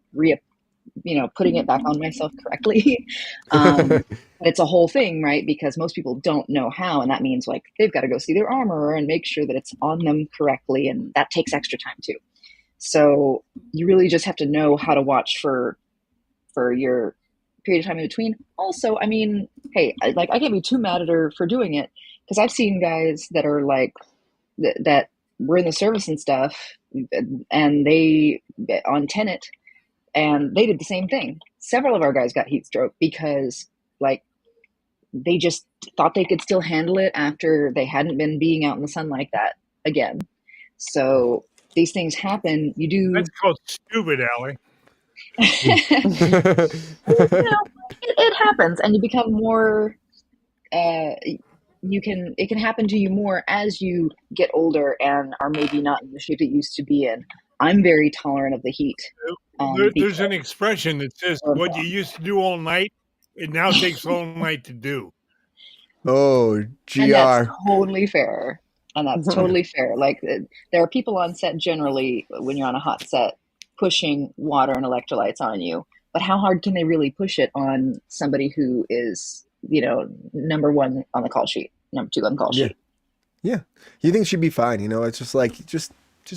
putting it back on myself correctly. But it's a whole thing, right? Because most people don't know how, and that means like they've got to go see their armorer and make sure that it's on them correctly, and that takes extra time too. So you really just have to know how to watch for your period of time in between. Also, I mean, hey, I can't be too mad at her for doing it, because I've seen guys that are like that were in the service and stuff, and they on Tenet, and they did the same thing. Several of our guys got heat stroke because like they just thought they could still handle it after they hadn't been being out in the sun like that again. So these things happen. You do. That's called stupid, Allie. It happens, and you become more. It can happen to you more as you get older and are maybe not in the shape it used to be in. I'm very tolerant of the heat. There's an expression that says, "What you used to do all night, it now takes all night to do." Oh, GR. And that's totally fair. Like there are people on set generally when you're on a hot set pushing water and electrolytes on you, but how hard can they really push it on somebody who is, number one on the call sheet, number two on the call sheet? Yeah. You think she'd be fine, It's just like just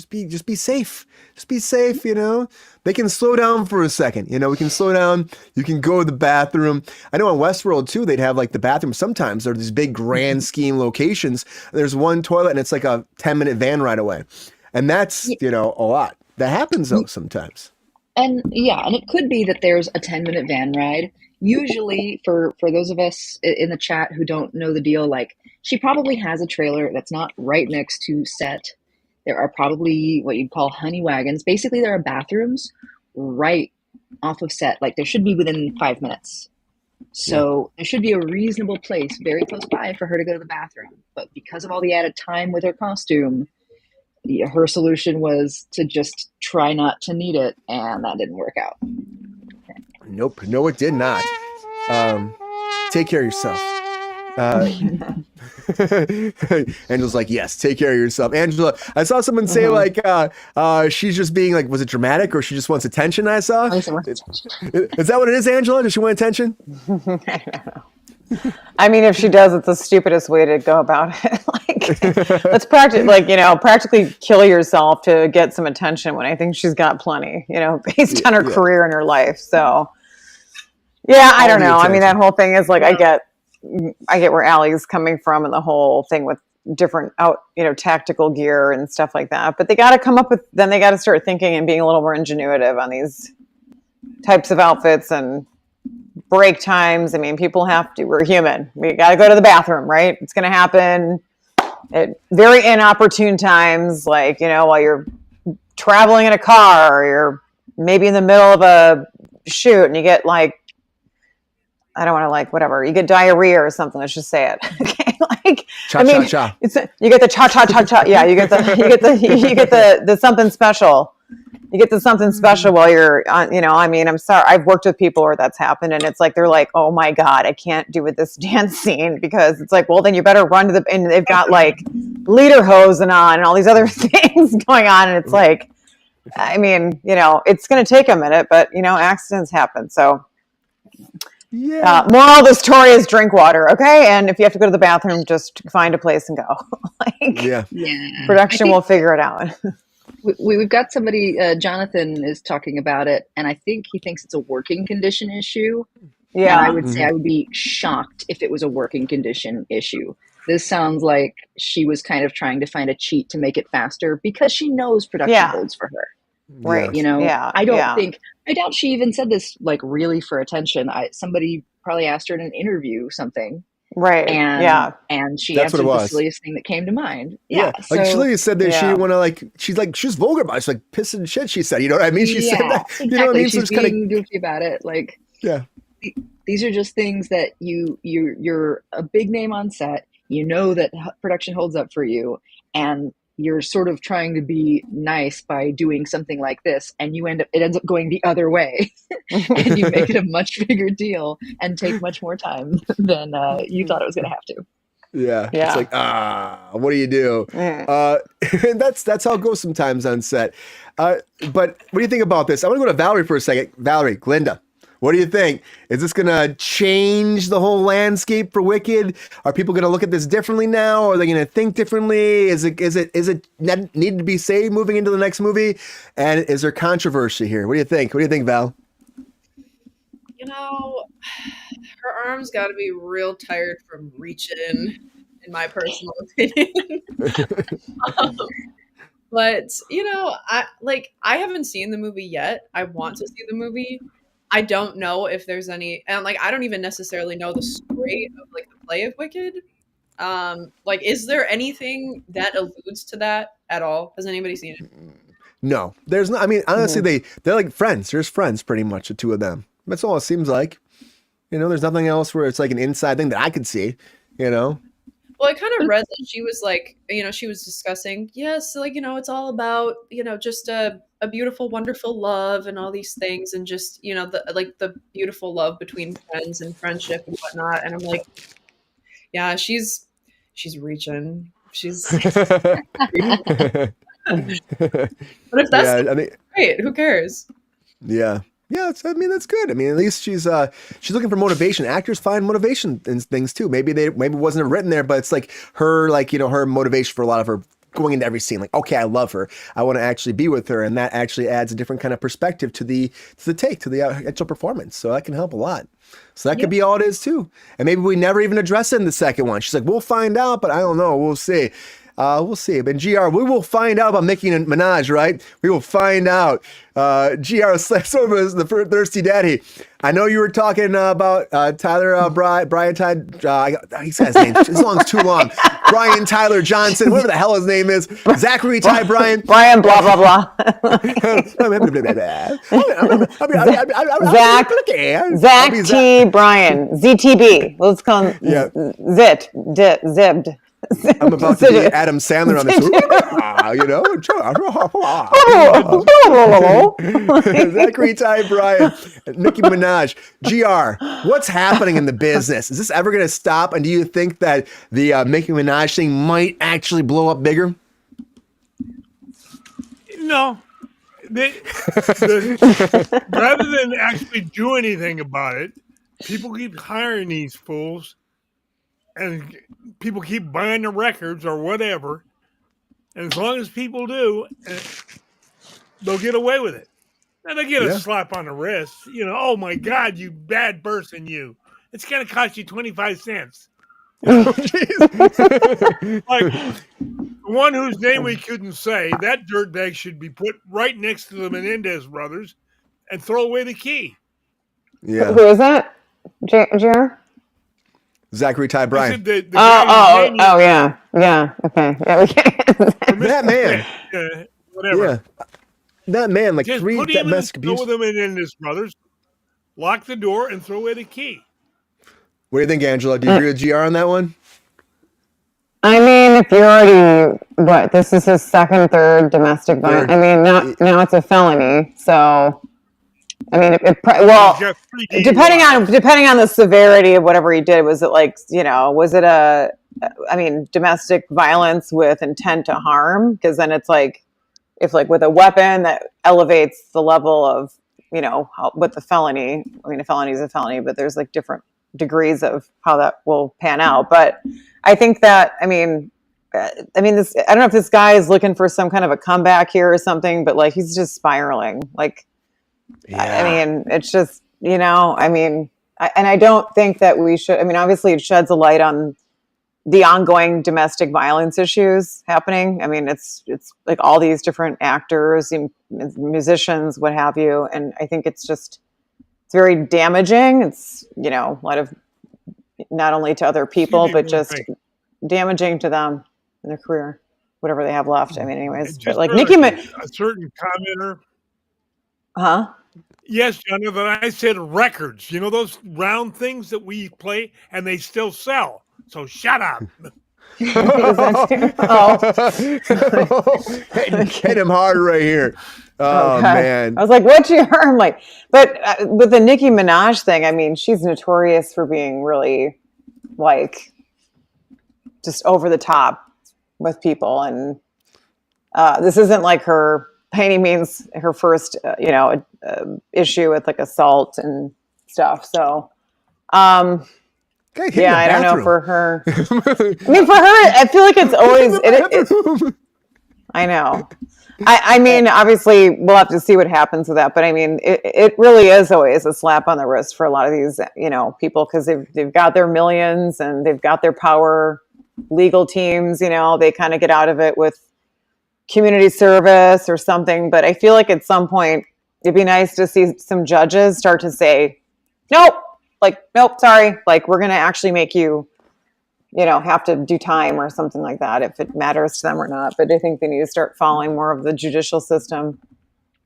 be safe. Just be safe, They can slow down for a second, we can slow down. You can go to the bathroom. I know on Westworld too, they'd have like the bathroom. Sometimes there are these big grand scheme locations. There's one toilet and it's like a 10-minute van ride away. And that's, a lot. That happens though sometimes. And yeah, and it could be that there's a 10-minute van ride usually for those of us in the chat who don't know the deal, like she probably has a trailer that's not right next to set. There are probably what you'd call honey wagons. Basically, there are bathrooms right off of set. Like there should be within 5 minutes. So there should be a reasonable place very close by for her to go to the bathroom. But because of all the added time with her costume, her solution was to just try not to need it, and that didn't work out. Nope. No, it did not. Take care of yourself. Angela's like, yes, take care of yourself. Angela, I saw someone say like, she's just being like, was it dramatic or she just wants attention? I saw. Is that what it is, Angela? Does she want attention? I mean, if she does, it's the stupidest way to go about it. Like, let's practically kill yourself to get some attention when I think she's got plenty, based on her career and her life. So, yeah, I don't know. I mean, that whole thing is like, I get where Allie's coming from and the whole thing with different tactical gear and stuff like that. But they got to they got to start thinking and being a little more ingenuitive on these types of outfits and break times. I mean, we're human. We got to go to the bathroom, right? It's going to happen at very inopportune times, like, while you're traveling in a car or you're maybe in the middle of a shoot and you get like, I don't want to whatever. You get diarrhea or something. Let's just say it. Okay, cha. You get the cha. Yeah, you get the something special. You get the something special while you're on. I mean, I'm sorry. I've worked with people where that's happened, and it's like they're like, "Oh my god, I can't do with this dance scene," because it's like, well, then you better run to and they've got like lederhosen on and all these other things going on, and it's like, I mean, it's going to take a minute, but accidents happen, so. Yeah. Moral of the story is drink water, okay? And if you have to go to the bathroom, just find a place and go. Production will figure it out. We've got somebody, Jonathan is talking about it, and I think he thinks it's a working condition issue. Yeah. And I would say I would be shocked if it was a working condition issue. This sounds like she was kind of trying to find a cheat to make it faster because she knows production holds for her. Right. I doubt she even said this like really for attention. Somebody probably asked her in an interview something. Right. And she answered the silliest thing that came to mind. Yeah. So, like she said that she didn't want to she was vulgar about it. She's like pissing shit, she said. You know what I mean? She said that. Exactly. You know what I mean? She's being goofy about it. Like, these are just things that you're a big name on set. You know that production holds up for you, and you're sort of trying to be nice by doing something like this, and it ends up going the other way, and you make it a much bigger deal and take much more time than you thought it was going to have to. Yeah. It's like, what do you do? And that's how it goes sometimes on set. But what do you think about this? I want to go to Valerie for a second. Valerie, Glinda. What do you think? Is this going to change the whole landscape for Wicked? Are people going to look at this differently now? Are they going to think differently? Is it need to be saved moving into the next movie? And is there controversy here? What do you think? What do you think, Val? Her arms got to be real tired from reaching, in my personal opinion. But I haven't seen the movie yet. I want to see the movie. I don't know if there's any, and I don't even necessarily know the story of the play of Wicked. Is there anything that alludes to that at all? Has anybody seen it? No, there's not. I mean, honestly, they're like friends. There's friends, pretty much, the two of them. That's all it seems like. There's nothing else where it's like an inside thing that I could see. Well, I kind of read that she was she was discussing, yes, it's all about, just a beautiful, wonderful love and all these things, and just, the beautiful love between friends and friendship and whatnot. And I'm like, yeah, she's reaching. She's. But if that's great, who cares? Yeah. Yeah, that's good. I mean, at least she's looking for motivation. Actors find motivation in things too. Maybe it wasn't written there, but it's like her, her motivation for a lot of her going into every scene. Like, okay, I love her. I want to actually be with her, and that actually adds a different kind of perspective to the actual performance. So that can help a lot. So that could be all it is too. And maybe we never even address it in the second one. She's like, we'll find out, but I don't know. We'll see. We'll see. But GR, we will find out about Nicki Minaj, right? We will find out. GR slaps over as the thirsty daddy. I know you were talking about Tyler Brian Tyler. He said his name. His long's too long. Brian Tyler Johnson, whatever the hell his name is. Zachary Ty Brian. Brian blah blah blah. Zach T Brian ZTB. Let's call him Zibbed. I'm about to be Adam Sandler on this. Zachary Ty Brian, Nicki Minaj, GR. What's happening in the business? Is this ever going to stop? And do you think that the Nicki Minaj thing might actually blow up bigger? No. Rather than actually do anything about it, people keep hiring these fools. And people keep buying the records or whatever. And as long as people do, they'll get away with it. And they get a slap on the wrist. Oh my God, you bad person, you. It's going to cost you 25 cents. Like the one whose name we couldn't say, that dirtbag should be put right next to the Menendez brothers and throw away the key. Yeah. Who is that? Jer? Zachary Ty Brian. Yeah. Okay. Yeah, we can't. That man. Whatever. Yeah. That man, like just 3 domestic abuse. Throw them in his brothers, lock the door, and throw away the key. What do you think, Angela? Do you agree with GR on that one? I mean, if you're already, this is his second, third domestic violence. I mean, now it's a felony, so. I mean, depending on the severity of whatever he did, was it was it domestic violence with intent to harm? Because then it's like, if with a weapon that elevates the level of, with the felony. I mean, a felony is a felony, but there's different degrees of how that will pan out. But I think that, I don't know if this guy is looking for some kind of a comeback here or something, but he's just spiraling. I mean, it's just, and I don't think that we should, obviously it sheds a light on the ongoing domestic violence issues happening. I mean, it's all these different actors, musicians, what have you. And I think it's very damaging. It's, a lot of, not only to other people, but just damaging to them in their career, whatever they have left. I mean, anyways, but Nicki Minaj. A certain commenter. Huh? Yes, Jonathan, I said records. Those round things that we play and they still sell. So shut up. Hit him hard right here. Oh, man. I was like, what's your arm like? But with the Nicki Minaj thing, she's notorious for being really just over the top with people. And this isn't her, by any means, her first, issue with assault and stuff. So, I don't know for her. I feel like it's always. I know. Obviously, we'll have to see what happens with that. But it really is always a slap on the wrist for a lot of these, people, because they've got their millions and they've got their power legal teams. They kind of get out of it with community service or something. But I feel like at some point it'd be nice to see some judges start to say, nope, sorry, we're going to actually make you, have to do time or something like that, if it matters to them or not. But I think they need to start following more of the judicial system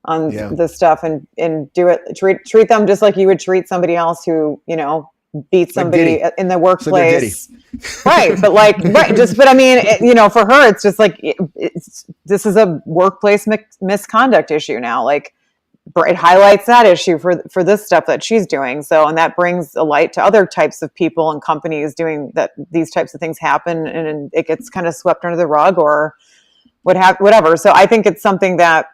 on this stuff and do it, treat them just like you would treat somebody else who, beat somebody in the workplace. Right. But for her, it's just this is a workplace misconduct issue now. It highlights that issue for this stuff that she's doing. So, and that brings a light to other types of people and companies doing that. These types of things happen and it gets kind of swept under the rug or whatever. So I think it's something that,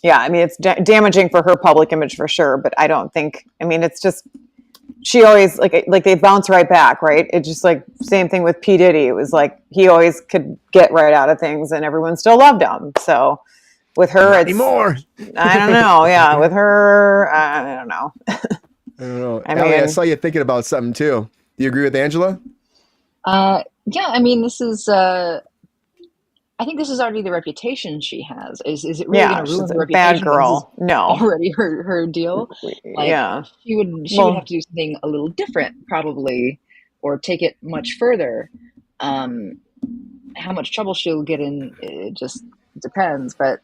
it's damaging for her public image for sure. But I don't think, it's just, she always they bounce right back, right? It's just same thing with P. Diddy. It was he always could get right out of things and everyone still loved him. So with her, not anymore. I don't know. Yeah, with her, I don't know. I don't know. Ellie, I saw you thinking about something too. Do you agree with Angela? Yeah. This is I think this is already the reputation she has. Is it really Yeah, going to ruin she's her a bad reputation? girl. This is No. already her deal. Like, Yeah. she would have to do something a little different, probably, or take it much further. How much trouble she'll get in, it just depends. But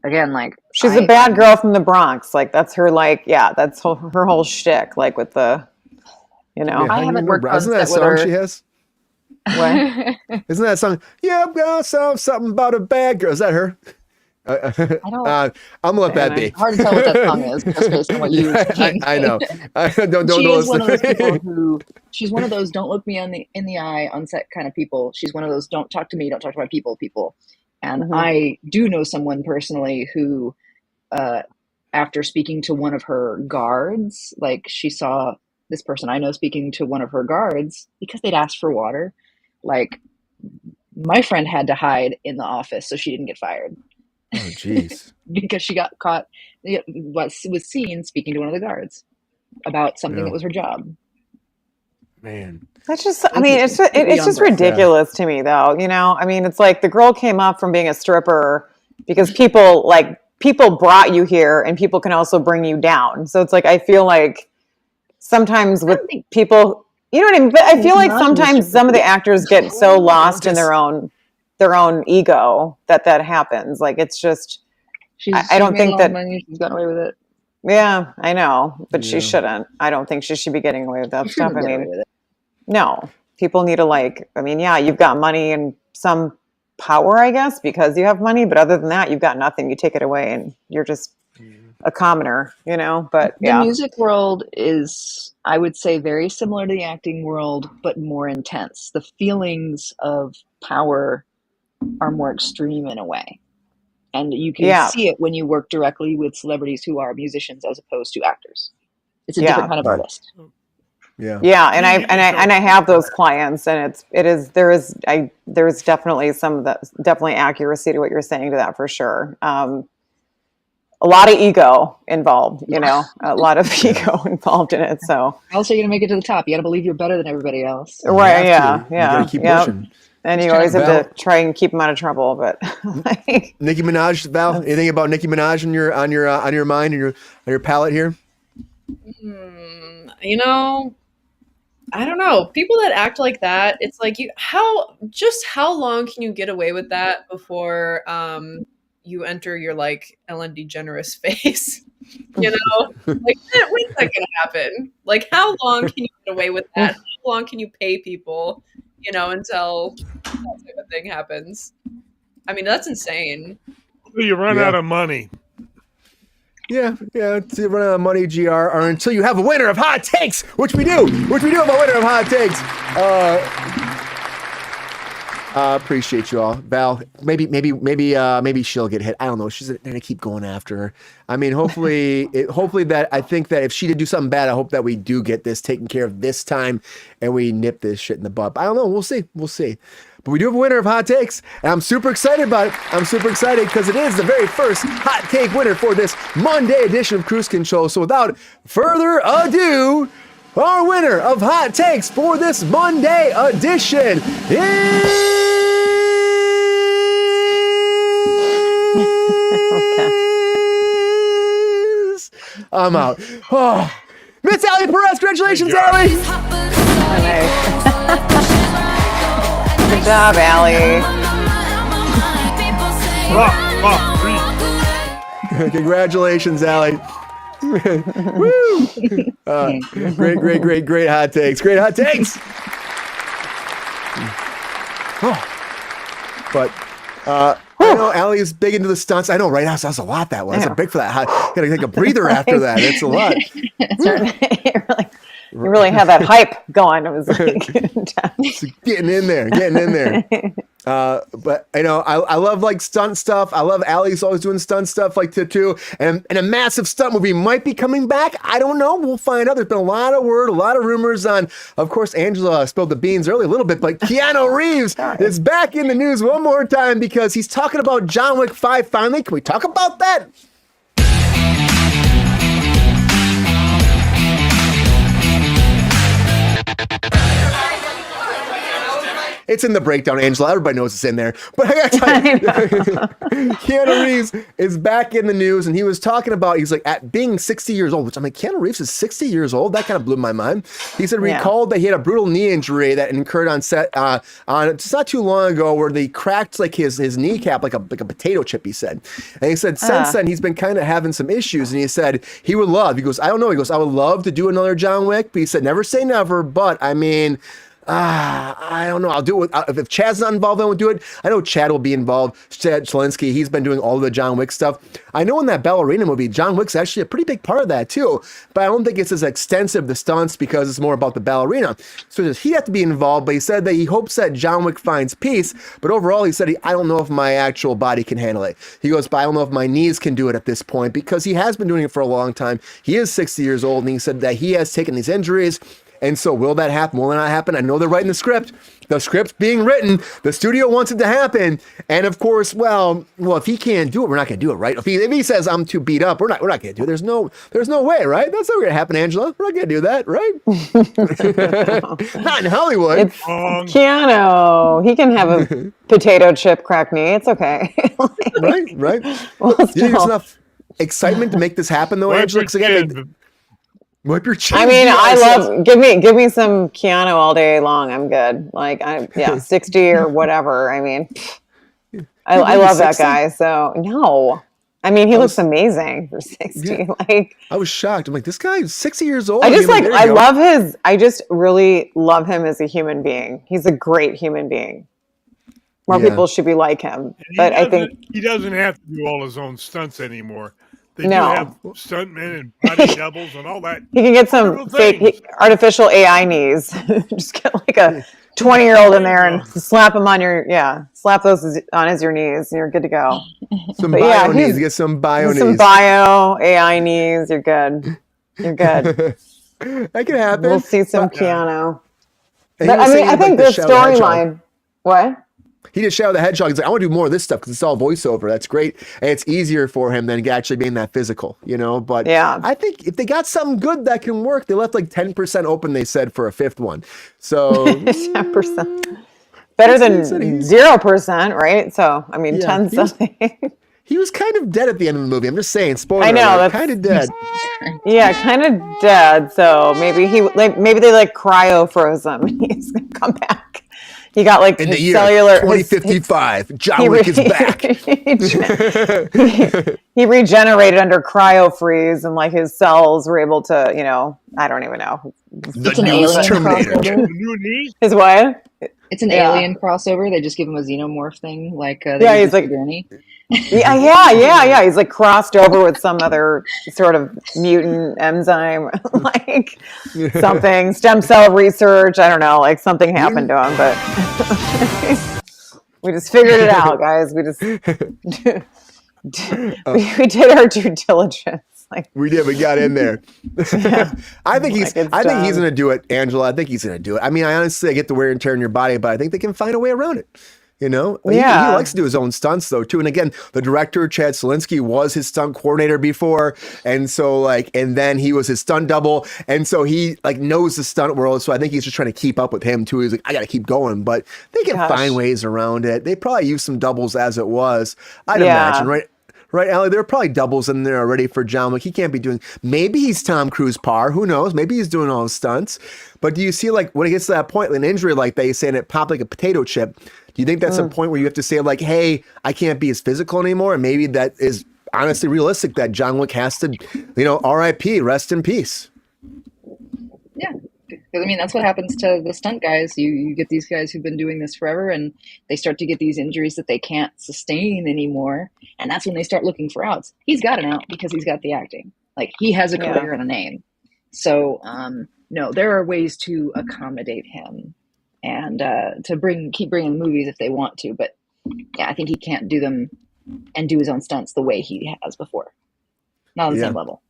again, like, she's a bad girl from the Bronx. Like, that's her, like, yeah, that's her whole shtick. Like, with the, you know. Yeah, I haven't worked on isn't that a set with song her. she has? What? Isn't that a song? Yeah, I'm gonna song something about a bad girl. Is that her? I don't. I'm gonna let that be. Hard to tell what that song is just based on what you were saying. I know. I don't She know. is one of those people who. She's one of those don't look me in the eye on set kind of people. She's one of those don't talk to me, don't talk to my people. And I do know someone personally who, after speaking to one of her guards, like, she saw this person I know speaking to one of her guards because they'd asked for water. Like, my friend had to hide in the office so she didn't get fired. Oh, jeez. Because she got caught, was seen speaking to one of the guards about something that was her job. Man, that's just, I mean, it's just ridiculous to me, though. You know, I mean, it's like the girl came up from being a stripper because people brought you here, and people can also bring you down. So it's like, I feel like sometimes with people, you know what I mean? But I feel like sometimes some of the actors get so lost in their own ego that happens. Like, it's just, I don't think that she's gotten away with it. Yeah, I know, but she shouldn't. I don't think she should be getting away with that stuff. I mean, no, people need to, like, I mean, yeah, you've got money and some power, I guess, because you have money, but other than that, you've got nothing. You take it away and you're just a commoner, you know. But the music world is, I would say, very similar to the acting world, but more intense. The feelings of power are more extreme in a way, and you can see it when you work directly with celebrities who are musicians as opposed to actors. It's a different kind of artist. Yeah, and I have those clients, and there is definitely definitely accuracy to what you're saying to that, for sure. A lot of ego involved, you know, a lot of ego involved in it. So also, you're gonna make it to the top. You got to believe you're better than everybody else, right? Yeah. You gotta keep pushing. And you always have to try and keep them out of trouble. But Nicki Minaj, Val, anything about Nicki Minaj on your mind and on your palette here? You know, I don't know. People that act like that, it's like, how long can you get away with that before you enter your, like, Ellen DeGeneres phase? You know, like, when's that gonna happen? Like, how long can you get away with that? How long can you pay people, you know, until that type of thing happens? I mean, that's insane. You run out of money. Yeah. To run out of money, GR, or until you have a winner of hot takes, which we do have a winner of hot takes. Appreciate you all, Val. Maybe she'll get hit. I don't know. She's gonna keep going after her. I mean, hopefully that, I think that if she did do something bad, I hope that we do get this taken care of this time, and we nip this shit in the bud. I don't know. We'll see. But we do have a winner of hot takes, and I'm super excited about it. I'm super excited because it is the very first hot take winner for this Monday edition of Kruse Control. So without further ado, our winner of hot takes for this Monday edition is... I'm out. Oh, Miss Allie Perez, congratulations, Allie. Good job, Allie. Congratulations, Allie. Woo! Great hot takes. Great hot takes. But I know Allie is big into the stunts. I know, right? That's a lot. That was big for that. Gotta take a breather after that. It's a lot. You really had that hype going. It was like getting in there. But you know, I love, like, stunt stuff. I love Allie's always doing stunt stuff like too. And a massive stunt movie might be coming back. I don't know. We'll find out. There's been a lot of word, a lot of rumors on. Of course, Angela spilled the beans early a little bit, but Keanu Reeves is back in the news one more time because he's talking about John Wick 5 finally. Can we talk about that? It's in the breakdown, Angela. Everybody knows it's in there. But I got to tell you, Keanu Reeves is back in the news, and he was talking about, he's like, at being 60 years old, which I'm like, Keanu Reeves is 60 years old? That kind of blew my mind. He said, recalled that he had a brutal knee injury that incurred on set on just not too long ago, where they cracked like his kneecap like a potato chip, he said. And he said, since then, he's been kind of having some issues, and he said he would love, he goes, I don't know, he goes, I would love to do another John Wick, but he said, never say never, but I mean, I don't know. I'll do it. If Chad's not involved, I won't do it. I know Chad will be involved. Chad Zielinski, he's been doing all the John Wick stuff. I know in that ballerina movie, John Wick's actually a pretty big part of that too, but I don't think it's as extensive, the stunts, because it's more about the ballerina. So he'd have to be involved, but he said that he hopes that John Wick finds peace, but overall he said, I don't know if my actual body can handle it. He goes, but I don't know if my knees can do it at this point, because he has been doing it for a long time. He is 60 years old, and he said that he has taken these injuries. And so will that happen? Will it not happen? I know they're writing the script. The script's being written. The studio wants it to happen. And of course, well, if he can't do it, we're not going to do it, right? If he says I'm too beat up, we're not going to do it. There's no way, right? That's not going to happen, Angela. We're not going to do that, right? Not in Hollywood. It's Keanu. He can have a potato chip crack knee. It's okay. Right. Well, Do you think there's enough excitement to make this happen, though, Angela? Because again, wipe your chin. I mean, I love give me some Keanu all day long. I'm good. Like 60 or whatever. I mean, I love 60? That guy. So no, I mean, he looks amazing for 60. Yeah. Like, I was shocked. I'm like, this guy is 60 years old. I just really love him as a human being. He's a great human being. More people should be like him. But I think he doesn't have to do all his own stunts anymore. They do have stuntmen and body doubles and all that. He can get some fake artificial AI knees. Just get like a 20-year-old in there and slap those on your knees, and you're good to go. Some bio knees. Get some bio knees. Some bio AI knees. You're good. That can happen. We'll see some Keanu. But I mean, I think the storyline. What? He did Shadow the Hedgehog. He's like, I want to do more of this stuff because it's all voiceover. That's great. And it's easier for him than actually being that physical, But I think if they got something good that can work, they left like 10% open, they said, for a fifth one. So 10%. Better than 0%, right? So, I mean, 10 something. He was kind of dead at the end of the movie. I'm just saying, spoiler. I know, that's kind of dead. Yeah, kind of dead. So maybe they cryo froze him and he's gonna come back. He got like in the year cellular 2055. John Wick is back. He regenerated under cryo freeze, and like his cells were able to, I don't even know. The newest Terminator. His what? It's an alien crossover. They just give him a xenomorph thing, like he's like Gurney. Yeah. He's like crossed over with some other sort of mutant enzyme, like something, stem cell research. I don't know, like something happened to him, but we just figured it out, guys. We just we did our due diligence. Like, we did. We got in there. I think he's going to do it, Angela. I think he's going to do it. I mean, I honestly get the wear and tear in your body, but I think they can find a way around it. He likes to do his own stunts though too. And again, the director Chad Zielinski was his stunt coordinator before, and so and then he was his stunt double, and so he knows the stunt world. So I think he's just trying to keep up with him too. He's like, I got to keep going, but they can find ways around it. They probably use some doubles as it was. I'd imagine, right? Right, Allie? There are probably doubles in there already for John Wick. He can't be doing. Maybe he's Tom Cruise par. Who knows? Maybe he's doing all his stunts. But do you see when it gets to that point, an injury like that, saying it popped like a potato chip? Do you think that's a point where you have to say hey, I can't be as physical anymore? And maybe that is honestly realistic that John Wick has to, R.I.P. Rest in peace. Yeah. Because, I mean, that's what happens to the stunt guys. You get these guys who've been doing this forever, and they start to get these injuries that they can't sustain anymore. And that's when they start looking for outs. He's got an out because he's got the acting. He has a career and a name. So, no, there are ways to accommodate him and to keep bringing movies if they want to. But, yeah, I think he can't do them and do his own stunts the way he has before. Not on the same level.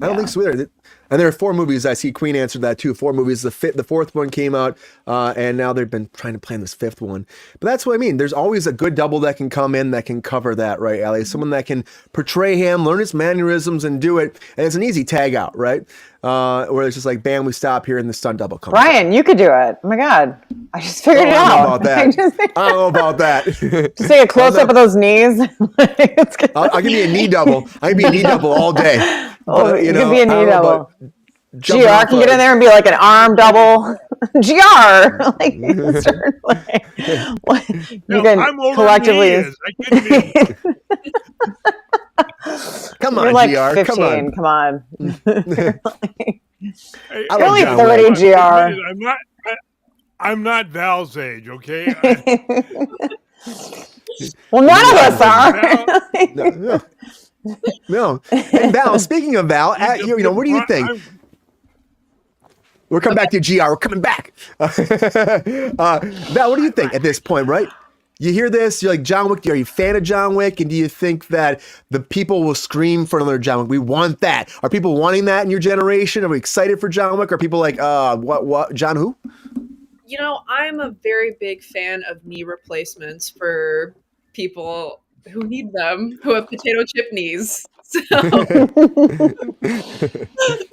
I don't think so either. And there are 4 movies. I see Queen answered that too. 4 movies. The 4th one came out, and now they've been trying to plan this 5th one. But that's what I mean. There's always a good double that can come in that can cover that, right, Allie? Someone that can portray him, learn his mannerisms, and do it. And it's an easy tag out, right? Where it's just like, bam, we stop here, and the stunt double comes. Brian, you could do it. Oh my God, I just figured it out. I don't know about that. Just take a close up of those knees. I'll give you a knee double. I can be a knee double all day. Oh, But, you can be a knee double. GR GR can get in there and be like an arm double. GR, like, you can I'm older collectively. than he is. I couldn't be. Come on, You're like GR. 15. Come on. Hey, You're only John 30, Wick. GR. I'm not Val's age, okay? Well, none of us are. No. And Val, speaking of Val, what do you think? We're coming back to GR. We're coming back. Val, what do you think at this point, right? You hear this, you're like, John Wick, are you a fan of John Wick? And do you think that the people will scream for another John Wick? We want that. Are people wanting that in your generation? Are we excited for John Wick? Are people like, what, John who? You know, I'm a very big fan of knee replacements for people who need them, who have potato chip knees. So.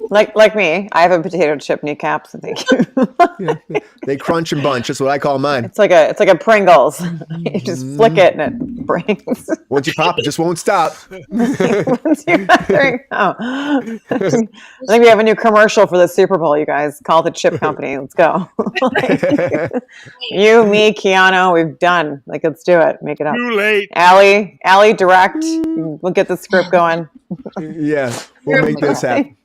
like me, I have a potato chip kneecap. So thank you. They crunch and bunch. That's what I call mine. It's like a Pringles. You just flick it and it breaks. Once you pop, it just won't stop. Once you're there you go. I think we have a new commercial for the Super Bowl. You guys call the chip company. Let's go. You, me, Keanu, we've done. Like, let's do it. Make it up. Too late. Allie, direct. We'll get the script going. Yeah, we'll make this happen.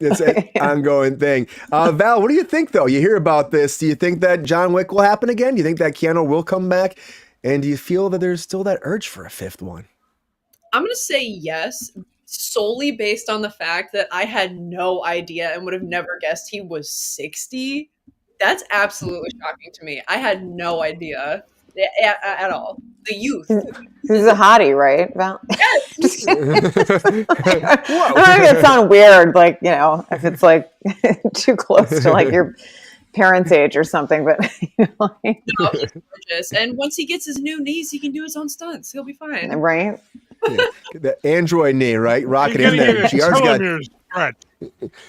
It's an ongoing thing. Val, what do you think, though? You hear about this. Do you think that John Wick will happen again? Do you think that Keanu will come back? And do you feel that there's still that urge for a 5th one? I'm going to say yes, solely based on the fact that I had no idea and would have never guessed he was 60. That's absolutely shocking to me. I had no idea at all. The youth. He's a hottie, right, Val? Yes. I don't think it sound weird, like, if it's like too close to like your parents' age or something, but No, he's gorgeous. And once he gets his new knees, he can do his own stunts. He'll be fine. Right? Yeah. The Android knee, right? Rocking in there. GR's got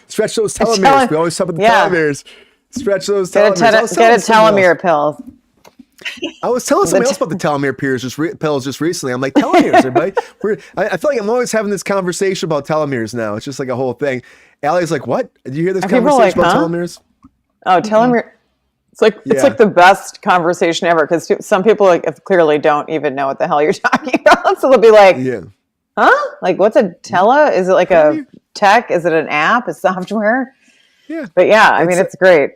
stretch those telomeres. We always talk about the telomeres. Stretch those telomeres. Get a telomere pill. I was telling somebody else about the telomere pills just recently. I'm like, telomeres, everybody. I feel like I'm always having this conversation about telomeres now. It's just like a whole thing. Allie's like, what? Did you hear this conversation about telomeres? Oh, telomere. It's like the best conversation ever, because some people clearly don't even know what the hell you're talking about. So they'll be like, huh? Like, what's a tele? Is it like a tech? Is it an app? A software? Yeah. But yeah, I mean, it's great.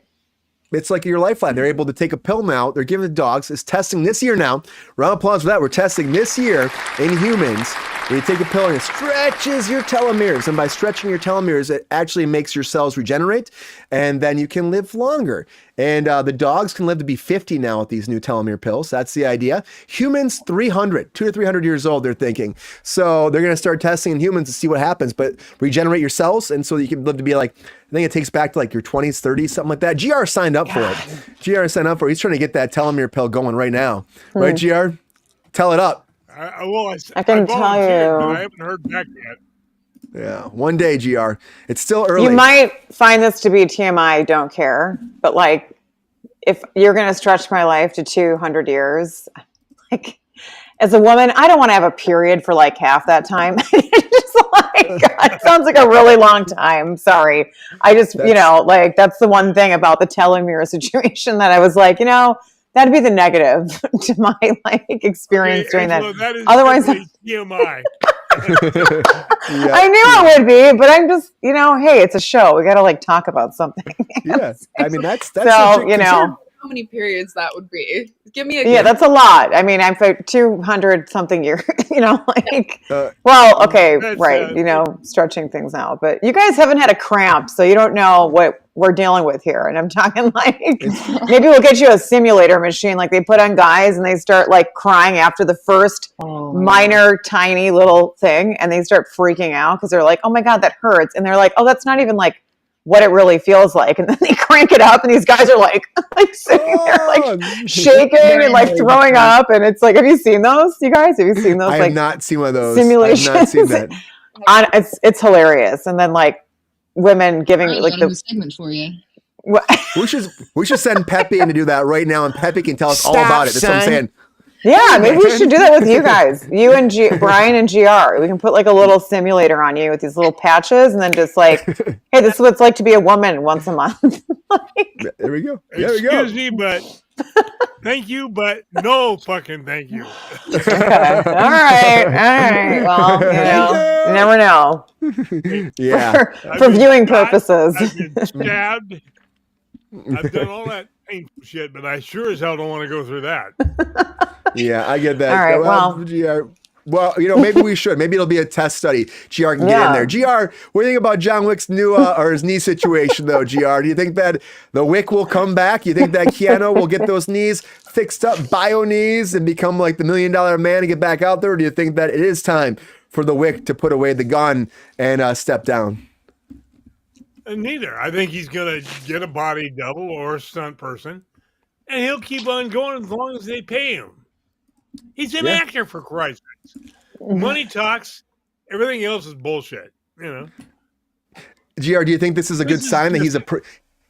It's like your lifeline. They're able to take a pill now. They're giving the dogs. It's testing this year now. Round of applause for that. We're testing this year in humans. Where you take a pill and it stretches your telomeres. And by stretching your telomeres, it actually makes your cells regenerate. And then you can live longer. And the dogs can live to be 50 now with these new telomere pills. That's the idea. Humans, 200 to 300 years old, they're thinking. So they're going to start testing in humans to see what happens. But regenerate your cells. And so you can live to be like, I think it takes back to like your 20s, 30s, something like that. GR signed up for it. GR signed up for it. He's trying to get that telomere pill going right now. Right, GR? Tell it up. I can tell you. But I haven't heard back yet. Yeah, one day, GR. It's still early. You might find this to be TMI, don't care. But like, if you're going to stretch my life to 200 years, like, as a woman, I don't want to have a period for like half that time. Just like, God, it sounds like a really long time. Sorry. I just, that's the one thing about the telomere situation that I was like, that'd be the negative to my experience during that. That is otherwise, TMI. I knew it would be, but I'm just, hey, it's a show. We got to talk about something. Yeah, I mean that's so concern. how many periods that would be. Give me a Yeah, that's a lot. I mean, I'm for 200 something years, like, well, okay, That's, right, stretching things out. But you guys haven't had a cramp, so you don't know what we're dealing with here. And I'm talking like, maybe we'll get you a simulator machine like they put on guys and they start like crying after the first minor, tiny little thing. And they start freaking out because they're like, oh my God, that hurts. And they're like, oh, that's not even like what it really feels like. And then they crank it up and these guys are like sitting there like shaking and like throwing up. And it's like, have you seen those, you guys? Have you seen those? I have not seen one of those. Simulations. I have not seen that. It's hilarious. And then like women giving like the segment for you. We should send Pepe in to do that right now, and Pepe can tell us all about it. That's what I'm saying. Yeah, maybe we should do that with you guys. You and Brian and GR. We can put like a little simulator on you with these little patches and then just like, hey, this is what it's like to be a woman once a month. There we go. Excuse me, but thank you, but no fucking thank you. Okay. All right. Well, you never know. Yeah. For viewing purposes. I've been stabbed. I've done all that painful shit, but I sure as hell don't want to go through that. Yeah, I get that. All right, GR, maybe we should. Maybe it'll be a test study. GR can get in there. GR, what do you think about John Wick's new or his knee situation, though, GR? Do you think that the Wick will come back? You think that Keanu will get those knees fixed up, bio knees, and become like the $1 million man and get back out there? Or do you think that it is time for the Wick to put away the gun and step down? Neither. I think he's going to get a body double or a stunt person, and he'll keep on going as long as they pay him. He's an actor, for Christ's sakes. Money talks. Everything else is bullshit. GR, do you think this is a good sign that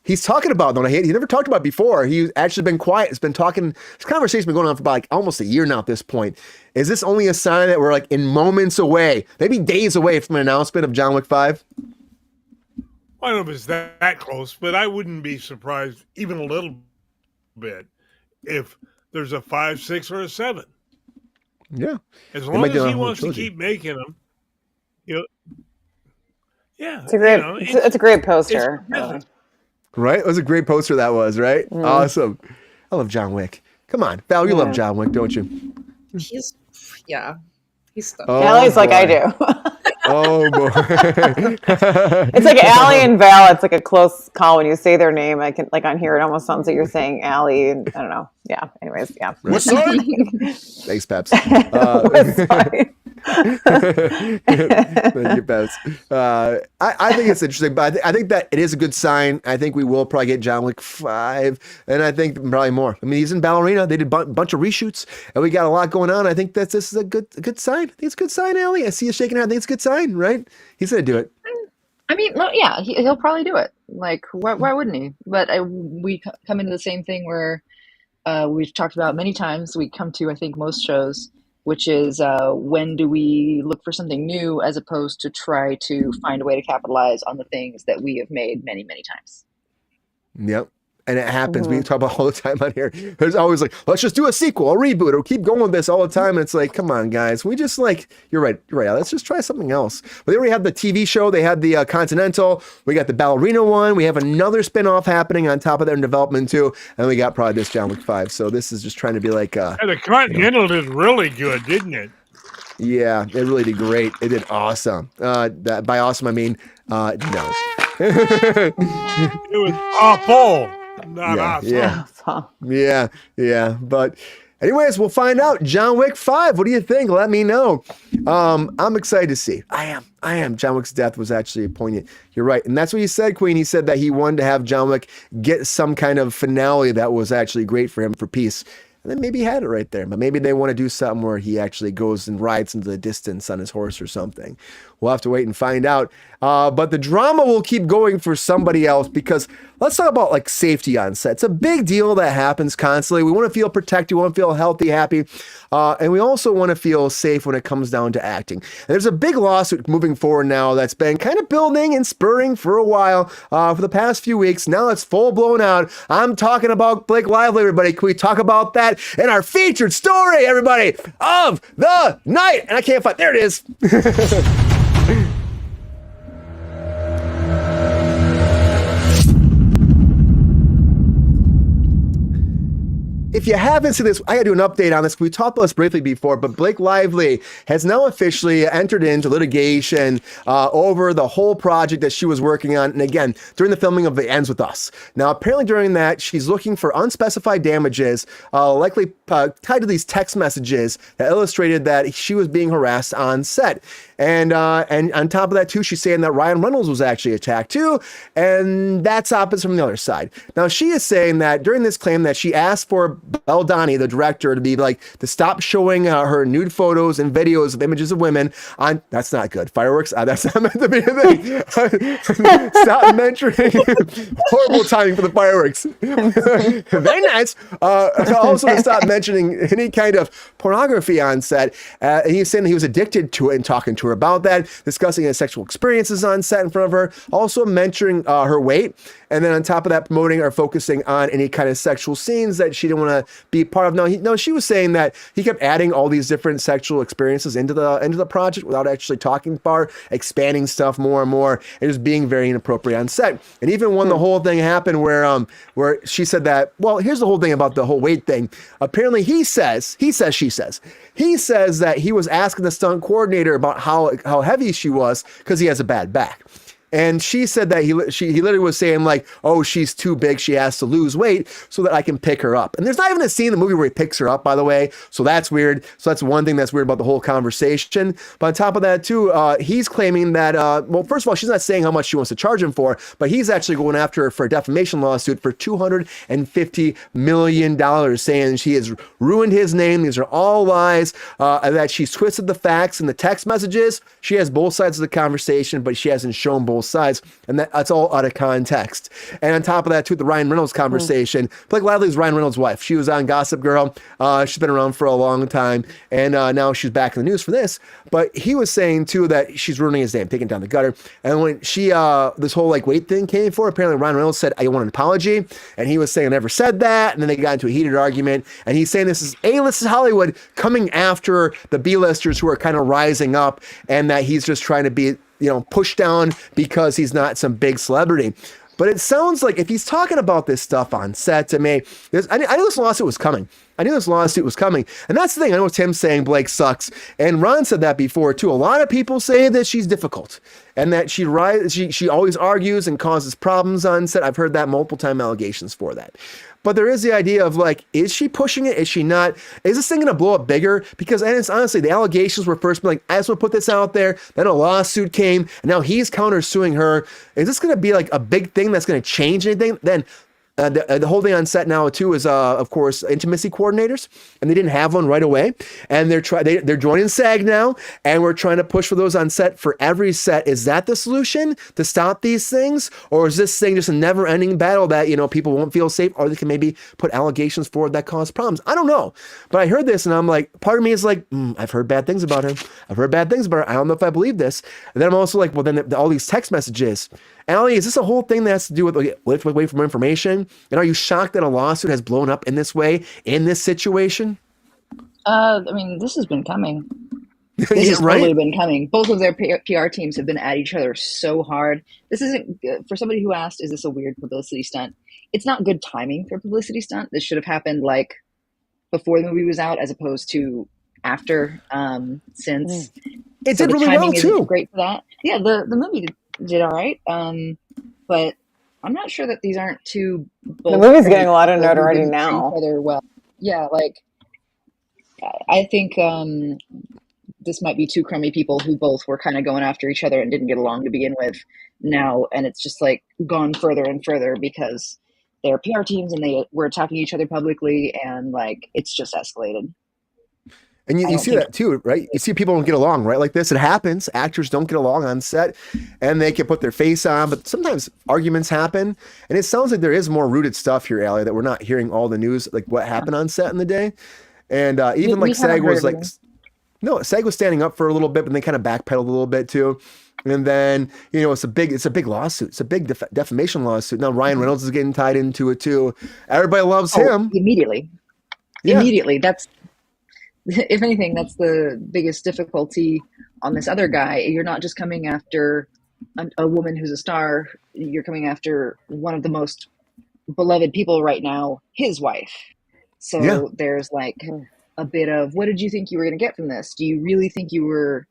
he's talking about, though? He never talked about it before. He's actually been quiet. It's been talking. This conversation's been going on for about like almost a year now at this point. Is this only a sign that we're like in moments away, maybe days away from an announcement of John Wick 5? I don't know if it's that close, but I wouldn't be surprised even a little bit if there's a 5, 6, or a 7. Yeah. As long as he wants to keep making them, it's a great, it's a great poster. Right? It was a great poster that was, right? Awesome. I love John Wick. Come on. Val, you love John Wick, don't you? He's stuck. Allie's like I do. Oh boy. It's like Allie and Val. It's like a close call when you say their name. I can like on here. It almost sounds like you're saying Allie, and I don't know. Yeah. Anyways, yeah. What's sorry? Thanks, Peps. What's sorry? Thank you, Peps. I think it's interesting, but I think that it is a good sign. I think we will probably get John Wick 5, and I think probably more. I mean, he's in Ballerina. They did a bunch of reshoots, and we got a lot going on. I think this is a good sign. I think it's a good sign, Allie. I see you shaking her head. I think it's a good sign, right? He's gonna do it. I mean, well, yeah, he'll probably do it. Like, why wouldn't he? But we come into the same thing where we've talked about many times. We come to, I think, most shows, which is when do we look for something new as opposed to try to find a way to capitalize on the things that we have made many, many times. Yep. And it happens. We talk about all the time on here. There's always like, let's just do a sequel, a reboot, or keep going with this all the time. And it's like, come on, guys. We just like, you're right. Let's just try something else. But they already had the TV show. They had the Continental. We got the Ballerina one. We have another spinoff happening on top of their development too. And we got probably this John Wick 5. So this is just trying to be like. The Continental did really good, didn't it? Yeah, it really did great. It did awesome. By awesome, I mean, no. It was awful. Not awesome. Yeah. But anyways, we'll find out. John Wick 5. What do you think? Let me know. I'm excited to see. I am. John Wick's death was actually poignant. You're right. And that's what he said, Queen. He said that he wanted to have John Wick get some kind of finale that was actually great for him for peace. And then maybe he had it right there. But maybe they want to do something where he actually goes and rides into the distance on his horse or something. We'll have to wait and find out. But the drama will keep going for somebody else because let's talk about like safety on set. It's a big deal that happens constantly. We want to feel protected. We want to feel healthy, happy. And we also want to feel safe when it comes down to acting. And there's a big lawsuit moving forward now that's been kind of building and spurring for a while for the past few weeks. Now it's full blown out. I'm talking about Blake Lively, everybody. Can we talk about that in our featured story, everybody, of the night? And I can't find, there it is. if you haven't seen this, I got to do an update on this. We talked about this briefly before, but Blake Lively has now officially entered into litigation over the whole project that she was working on. And again, during the filming of It Ends With Us. Now, apparently during that, she's looking for unspecified damages, likely tied to these text messages that illustrated that she was being harassed on set. And on top of that, too, she's saying that Ryan Reynolds was actually attacked, too. And that's opposite from the other side. Now, she is saying that during this claim that she asked for Beldani, the director, to be like, to stop showing her nude photos and videos of images of women on, that's not good, fireworks, that's not meant to be a thing. Stop mentioning, horrible timing for the fireworks. Very nice. Also to stop mentioning any kind of pornography on set. And he's saying that he was addicted to it and talking to her about that, discussing his sexual experiences on set in front of her, also mentioning her weight. And then on top of that, promoting or focusing on any kind of sexual scenes that she didn't want to be part of. No, she was saying that he kept adding all these different sexual experiences into the project without actually talking about, expanding stuff more and more, and just being very inappropriate on set. And even when the whole thing happened where she said that, well, here's the whole thing about the whole weight thing. Apparently she says that he was asking the stunt coordinator about how heavy she was because he has a bad back. And she said that he literally was saying like, oh, she's too big. She has to lose weight so that I can pick her up. And there's not even a scene in the movie where he picks her up, by the way. So that's weird. So that's one thing that's weird about the whole conversation. But on top of that, too, he's claiming that, well, first of all, she's not saying how much she wants to charge him for, but he's actually going after her for a defamation lawsuit for $250 million, saying she has ruined his name. These are all lies, that she's twisted the facts in the text messages. She has both sides of the conversation, but she hasn't shown both sides, and that's all out of context. And on top of that, too, the Ryan Reynolds conversation. Blake Lively's Ryan Reynolds' wife. She was on Gossip Girl. She's been around for a long time, and now she's back in the news for this. But he was saying, too, that she's ruining his name, taking it down the gutter. And when she, this whole like weight thing came for, apparently Ryan Reynolds said, I want an apology. And he was saying, I never said that. And then they got into a heated argument. And he's saying this is A-list Hollywood coming after the B-listers who are kind of rising up, and that he's just trying to be, pushed down because he's not some big celebrity. But it sounds like if he's talking about this stuff on set to me, I knew this lawsuit was coming. And that's the thing. I know Tim saying Blake sucks. And Ron said that before, too. A lot of people say that she's difficult and that she always argues and causes problems on set. I've heard that multiple time allegations for that. But there is the idea of like, is she pushing it? Is she not? Is this thing going to blow up bigger? Because honestly, the allegations were first like, I just want to put this out there. Then a lawsuit came, and now he's countersuing her. Is this going to be like a big thing that's going to change anything? Then the whole thing on set now too is of course intimacy coordinators, and they didn't have one right away, and they're joining SAG now, and we're trying to push for those on set for every set. Is that the solution to stop these things, or is this thing just a never-ending battle that people won't feel safe, or they can maybe put allegations forward that cause problems? I don't know, but I heard this and I'm like, part of me is like, I've heard bad things about her. I don't know if I believe this. And then I'm also like, well, then all these text messages. Allie, is this a whole thing that has to do with wait for more information? And are you shocked that a lawsuit has blown up in this way, in this situation? This has been coming. This has totally been coming. Both of their PR teams have been at each other so hard. This isn't good. For somebody who asked, is this a weird publicity stunt? It's not good timing for a publicity stunt. This should have happened like before the movie was out, as opposed to after. Since it did really well too. Great for that. Yeah, the movie did all right, but I'm not sure that these aren't two. The movie's getting a lot of notoriety now. Well, yeah, like I think this might be two crummy people who both were kind of going after each other and didn't get along to begin with now, and it's just like gone further and further because they're PR teams and they were attacking each other publicly, and like it's just escalated. And you see that too, right? You see people don't get along, right? Like this, it happens. Actors don't get along on set, and they can put their face on, but sometimes arguments happen. And it sounds like there is more rooted stuff here, Allie, that we're not hearing all the news, like what happened on set in the day. And even like SAG was like, no, SAG was standing up for a little bit, but they kind of backpedaled a little bit too. And then, it's a big lawsuit. It's a big defamation lawsuit. Now Ryan Reynolds is getting tied into it too. Everybody loves him. Immediately. Yeah. Immediately. If anything, that's the biggest difficulty on this other guy. You're not just coming after a woman who's a star. You're coming after one of the most beloved people right now, his wife. So there's like a bit of, what did you think you were going to get from this? Do you really think you were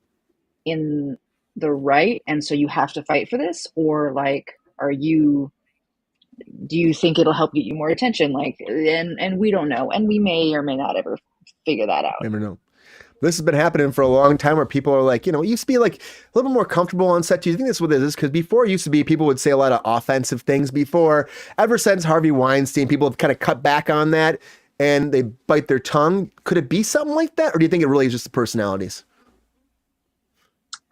in the right, and so you have to fight for this? Or like, do you think it'll help get you more attention? Like, and we don't know. And we may or may not ever figure that out. Never know. This has been happening for a long time where people are like, it used to be like a little bit more comfortable on set. Do you think that's what it is? Because before it used to be people would say a lot of offensive things before. Ever since Harvey Weinstein, people have kind of cut back on that and they bite their tongue. Could it be something like that? Or do you think it really is just the personalities?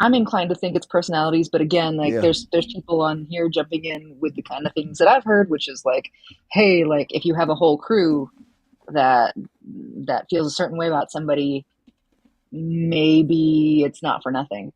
I'm inclined to think it's personalities, but again, like there's people on here jumping in with the kind of things that I've heard, which is like, hey, like if you have a whole crew that feels a certain way about somebody, maybe it's not for nothing.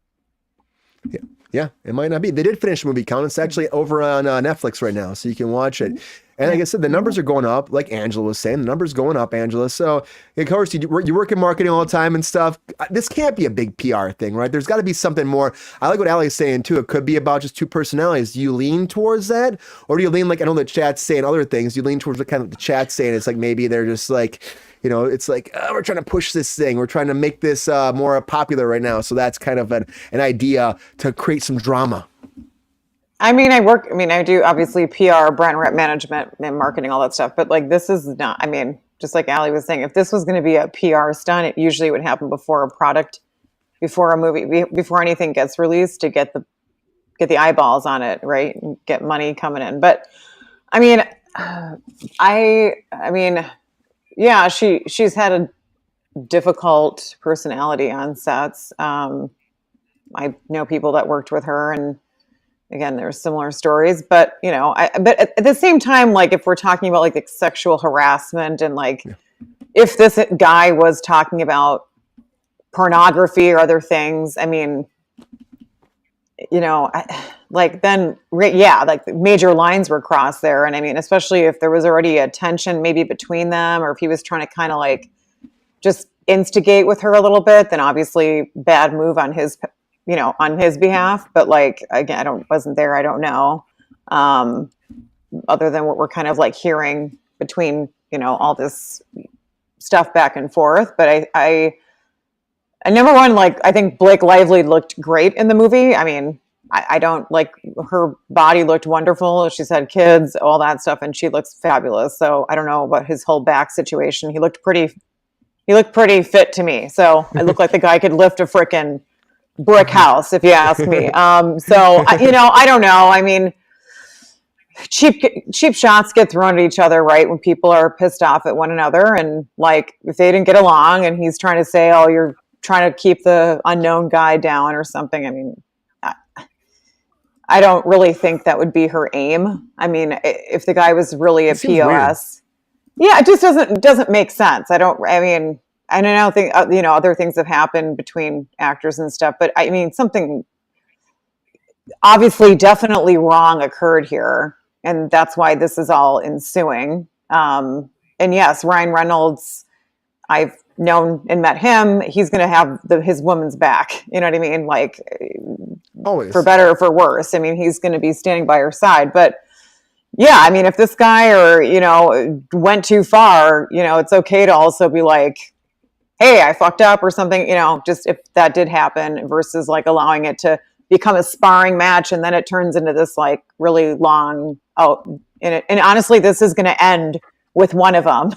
Yeah, it might not be. They did finish the movie count. It's actually over on Netflix right now, so you can watch it. And like I said, the numbers are going up, like Angela was saying. The numbers going up, Angela. So, of course, you work in marketing all the time and stuff. This can't be a big PR thing, right? There's got to be something more. I like what Allie's saying, too. It could be about just two personalities. Do you lean towards that? Or do you lean, like, I know the chat's saying other things. Do you lean towards the kind of the chat saying it's like maybe they're just like, it's like, we're trying to push this thing. We're trying to make this more popular right now. So that's kind of an idea to create some drama. I do obviously PR, brand rep management and marketing, all that stuff. But like, this is not, just like Allie was saying, if this was going to be a PR stunt, it usually would happen before a product, before a movie, before anything gets released to get the eyeballs on it, right? And get money coming in. But yeah, she's had a difficult personality on sets. I know people that worked with her, and again, there's similar stories, but but at the same time, like if we're talking about like sexual harassment and like if this guy was talking about pornography or other things, like major lines were crossed there. And especially if there was already a tension maybe between them, or if he was trying to kind of like just instigate with her a little bit, then obviously bad move on his behalf. But like, again, wasn't there. I don't know. Other than what we're kind of like hearing between, all this stuff back and forth. But I number one, like, I think Blake Lively looked great in the movie. I don't like, her body looked wonderful. She's had kids, all that stuff, and she looks fabulous. So I don't know about his whole back situation. He looked pretty fit to me. So it looked like the guy could lift a frickin' brick house, if you ask me. I don't know. Cheap shots get thrown at each other, right? When people are pissed off at one another, and like if they didn't get along, and he's trying to say, "Oh, you're trying to keep the unknown guy down" or something. I don't really think that would be her aim. If the guy was really a POS, yeah, it just doesn't make sense. I don't think other things have happened between actors and stuff, but something obviously definitely wrong occurred here, and that's why this is all ensuing. And yes, Ryan Reynolds, I've known and met him. He's going to have his woman's back. You know what I mean? Like, always, for better or for worse. He's going to be standing by her side. But yeah, if this guy went too far, it's okay to also be like, hey, I fucked up or something, just if that did happen, versus like allowing it to become a sparring match. And then it turns into this like really long, and honestly, this is going to end with one of them.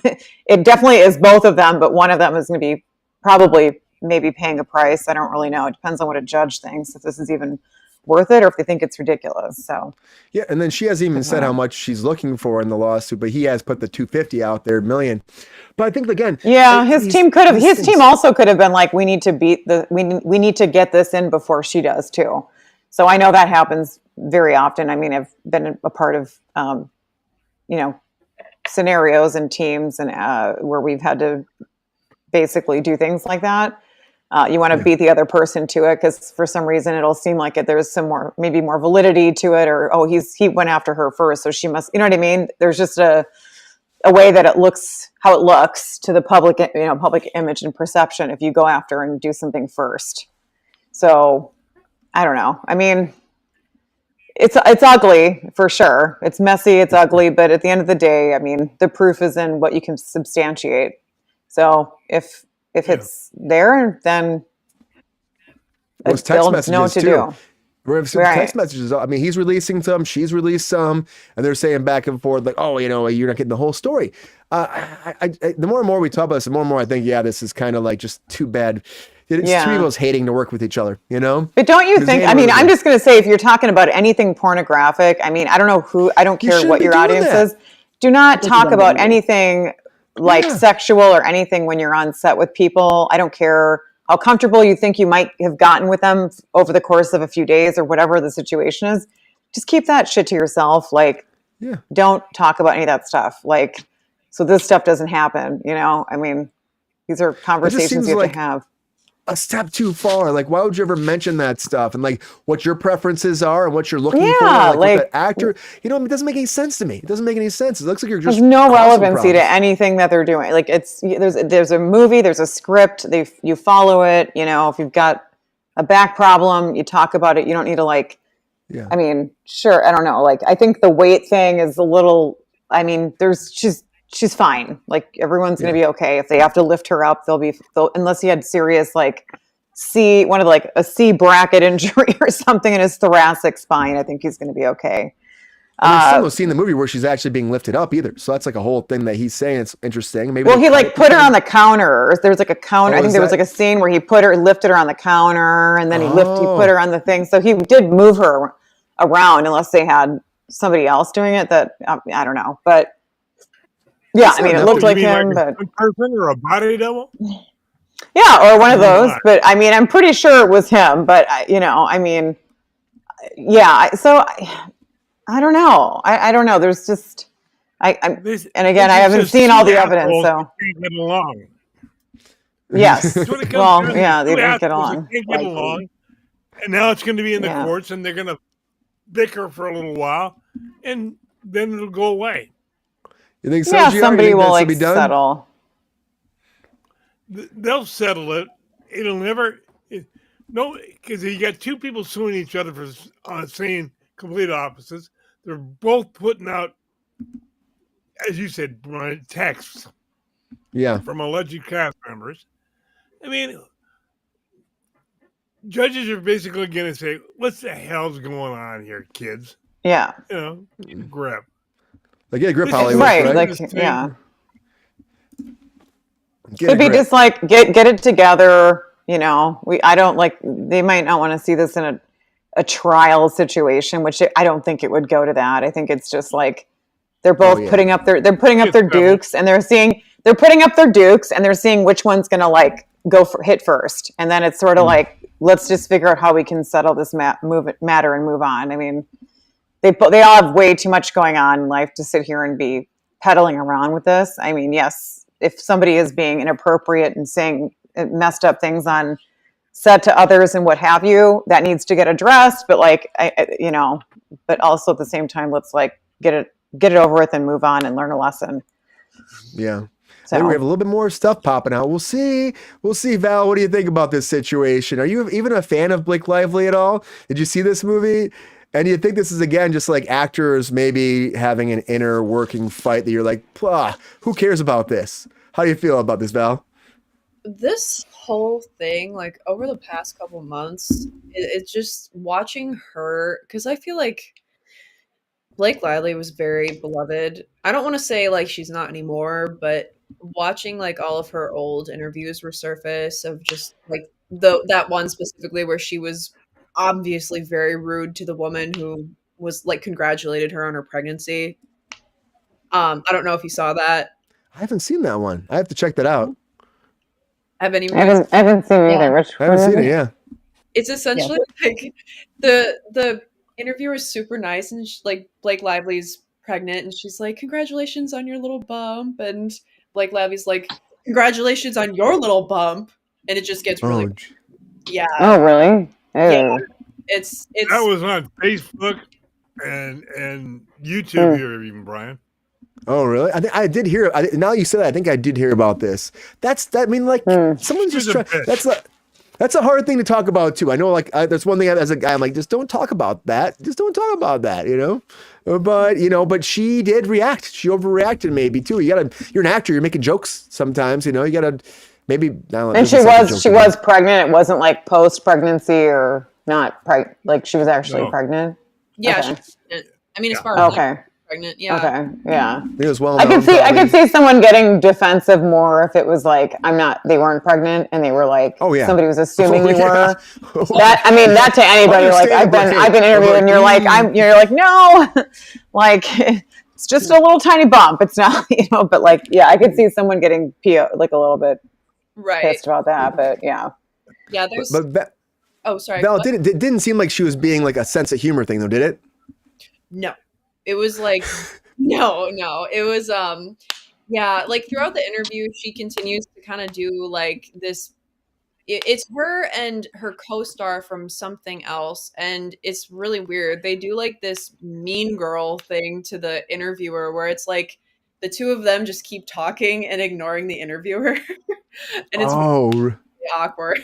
It definitely is both of them, but one of them is going to be probably maybe paying a price. I don't really know. It depends on what a judge thinks, if this is even worth it or if they think it's ridiculous. So yeah, and then she hasn't even said how much she's looking for in the lawsuit, but he has put the $250 out there, million. But I think again, his team also could have been like, we need to we need to get this in before she does too. So I know that happens very often. I've been a part of scenarios and teams and where we've had to basically do things like that. You want to beat the other person to it because for some reason it'll seem like there's some maybe more validity to it, or he went after her first, so she must. You know what I mean? There's just a way that it looks how it looks to the public, public image and perception if you go after and do something first. So I don't know. It's ugly for sure. It's messy. It's ugly. But at the end of the day, I mean, the proof is in what you can substantiate. So if it's there, then Those they'll text know what messages to too. do. We have some text messages. I mean, he's releasing some, she's released some, and they're saying back and forth like, "Oh, you're not getting the whole story." The more and more we talk about this, the more and more I think, this is kind of like just too bad. It's two people's hating to work with each other, But don't you think? I mean, I'm just going to say, if you're talking about anything pornographic, I mean, I don't care what your audience is. Do not talk about anything like sexual or anything when you're on set with people. I don't care how comfortable you think you might have gotten with them over the course of a few days or whatever the situation is. Just keep that shit to yourself. Like, don't talk about any of that stuff. Like, so this stuff doesn't happen, I mean, these are conversations you have to have. A step too far. Like, why would you ever mention that stuff? And like what your preferences are and what you're looking for, like with that actor, it doesn't make any sense to me. It doesn't make any sense. It looks like you're just there's no relevancy to anything that they're doing. Like, there's a movie, there's a script, you follow it. If you've got a back problem, you talk about it. You don't need to I mean, sure, I don't know. Like, I think the weight thing is a little. I mean, she's fine. Like, everyone's going to be okay. If they have to lift her up, unless he had serious, a C bracket injury or something in his thoracic spine, I think he's going to be okay. I've still not seen the movie where she's actually being lifted up either. So that's like a whole thing that he's saying. It's interesting. Maybe he put her on the counter. There's like a counter. I think there was like a scene where he lifted her on the counter, and then he put her on the thing. So he did move her around, unless they had somebody else doing it. That I don't know, but. Yeah, I mean, it looked like him, but a person or a body double. Yeah, or one of those. But I mean, I'm pretty sure it was him. But I mean, yeah. So I don't know. I don't know. There's just and again, I haven't seen all the evidence. So get along. Yes. Well, yeah, they didn't get along. And now it's going to be in the courts, and they're going to bicker for a little while, and then it'll go away. You think so? Yeah, somebody will settle. They'll settle it. It'll never. Because you got two people suing each other for saying complete opposites. They're both putting out, as you said, texts. Yeah. From alleged cast members. I mean, judges are basically going to say, "What the hell's going on here, kids?" Yeah. Grip. Like, grip Hollywood, right? Could be just get it together. I don't they might not want to see this in a trial situation, which I don't think it would go to that. I think it's just they're both putting up their dukes, and they're putting up their dukes, and they're seeing which one's going to go for hit first, and then it's sort of let's just figure out how we can settle this matter and move on. I mean. They all have way too much going on in life to sit here and be peddling around with this. I mean, yes, if somebody is being inappropriate and saying messed up things on set to others and what have you, that needs to get addressed. But but also at the same time, let's get it over with and move on and learn a lesson. Yeah. So we have a little bit more stuff popping out. We'll see. Val, what do you think about this situation? Are you even a fan of Blake Lively at all? Did you see this movie? And do you think this is, again, just like actors maybe having an inner working fight that you're like, who cares about this? How do you feel about this, Val? This whole thing, over the past couple months, it's just watching her, because I feel like Blake Lively was very beloved. I don't want to say she's not anymore, but watching all of her old interviews resurface of just that one specifically where she was obviously very rude to the woman who was congratulated her on her pregnancy. I don't know if you saw that. I haven't seen that one. I have to check that out. I haven't seen it either. I haven't seen it. Yeah. It's essentially the interviewer is super nice, and Blake Lively's pregnant, and she's like, "Congratulations on your little bump," and Blake Lively's like, "Congratulations on your little bump," and it just gets really, Oh, really? Yeah, it's that was on Facebook and YouTube here, even Brian. Oh, really? I did hear. Now you said that, I think I did hear about this. Someone's just trying. That's a hard thing to talk about too. I know, like, that's one thing as a guy, I'm like, just don't talk about that. Just don't talk about that, you know? But she did react. She overreacted maybe too. You're an actor. You're making jokes sometimes, you know, you gotta maybe. I don't know, And she was pregnant. It wasn't like post-pregnancy or not pregnant. Like she was actually pregnant. Yeah. Okay. I mean, as far as okay. Pregnant. Yeah. Okay. Yeah. It was well. I could see someone getting defensive more if it was like they weren't pregnant and they were like, somebody was assuming you were. That to anybody, like I've been interviewed and you're like, no, like it's just a little tiny bump. It's not, but like, yeah, I could see someone getting like a little bit pissed about that, but yeah. Yeah. There's. Sorry. Val, it didn't seem like she was being like a sense of humor thing though, did it? No. It was like, no, it was, like throughout the interview, she continues to kind of do like this. It's her and her co-star from something else. And it's really weird. They do like this mean girl thing to the interviewer where it's like the two of them just keep talking and ignoring the interviewer. And it's really awkward.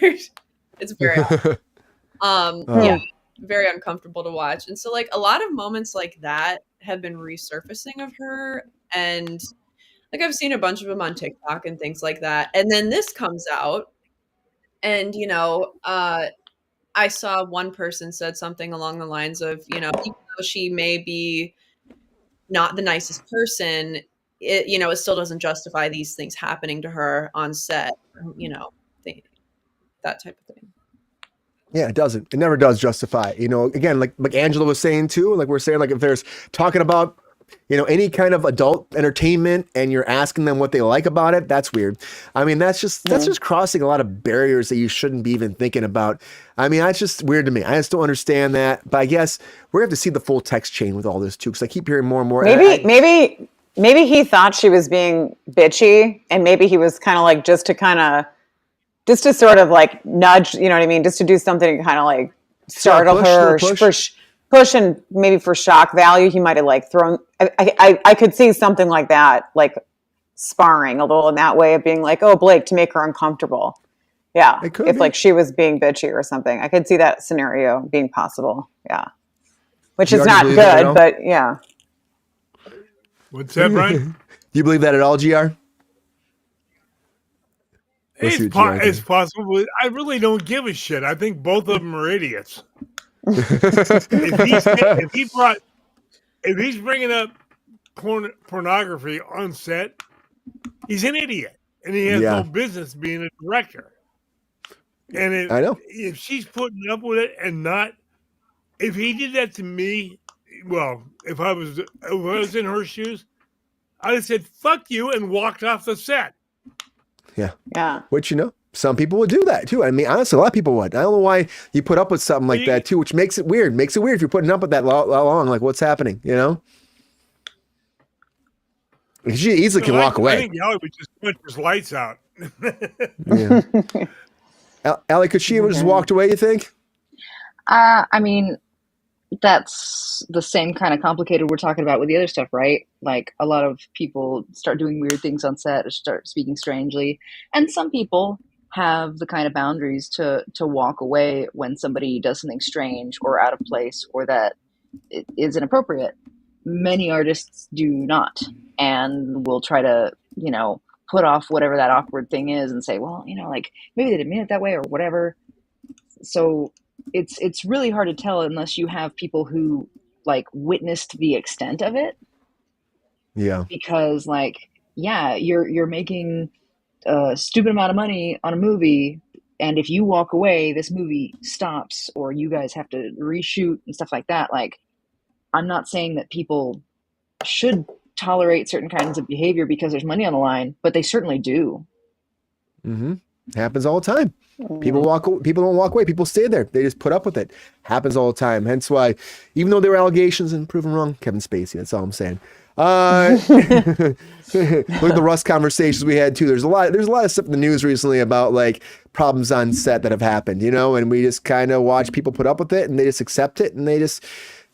It's very awkward. Yeah. Very uncomfortable to watch. And so like a lot of moments like that have been resurfacing of her, and like I've seen a bunch of them on TikTok and things like that. And then this comes out and I saw one person said something along the lines of, even though she may be not the nicest person, it still doesn't justify these things happening to her on set, that type of thing. Yeah, it doesn't. It never does justify. Again, like Angela was saying too, like we're saying, like if there's talking about, any kind of adult entertainment and you're asking them what they like about it, that's weird. I mean, that's just crossing a lot of barriers that you shouldn't be even thinking about. I mean, that's just weird to me. I just don't understand that. But I guess we're going to have to see the full text chain with all this too, because I keep hearing more and more. Maybe he thought she was being bitchy, and maybe he was kind of like just to sort of like nudge, you know what I mean? Just to do something to kind of like startle her, push, and maybe for shock value, he might have like thrown. I could see something like that, like sparring a little in that way of being like, oh, Blake, to make her uncomfortable. Yeah, if like she was being bitchy or something, I could see that scenario being possible. Yeah, which is not good, but yeah. What's that, Brian? Do you believe that at all, GR? It's possible. I really don't give a shit. I think both of them are idiots. if he's bringing up pornography on set, he's an idiot, and he has no business being a director. And I know if she's putting up with it and not, if he did that to me, well, if I was in her shoes, I'd have said "fuck you" and walked off the set. Yeah. Which, some people would do that too. I mean, honestly, a lot of people would. I don't know why you put up with something like that too, which makes it weird. Makes it weird if you're putting up with that long. Like, what's happening, She easily can walk away. I think Allie would just punch his lights out. Allie, could she have just walked away, you think? I mean, that's the same kind of complicated we're talking about with the other stuff, right? Like a lot of people start doing weird things on set or start speaking strangely. And some people have the kind of boundaries to walk away when somebody does something strange or out of place or that it is inappropriate. Many artists do not and will try to, put off whatever that awkward thing is and say, well, like maybe they didn't mean it that way or whatever. So it's really hard to tell unless you have people who like witnessed the extent of it. Yeah. Because like, yeah, you're making a stupid amount of money on a movie, and if you walk away, this movie stops or you guys have to reshoot and stuff like that. Like, I'm not saying that people should tolerate certain kinds of behavior because there's money on the line, but they certainly do. Mm-hmm. Happens all the time. People don't walk away. People stay there. They just put up with it. Happens all the time. Hence why, even though there were allegations and proven wrong, Kevin Spacey. That's all I'm saying. Look at the Rust conversations we had too. There's a lot of stuff in the news recently about like problems on set that have happened, and we just kind of watch people put up with it and they just accept it and they just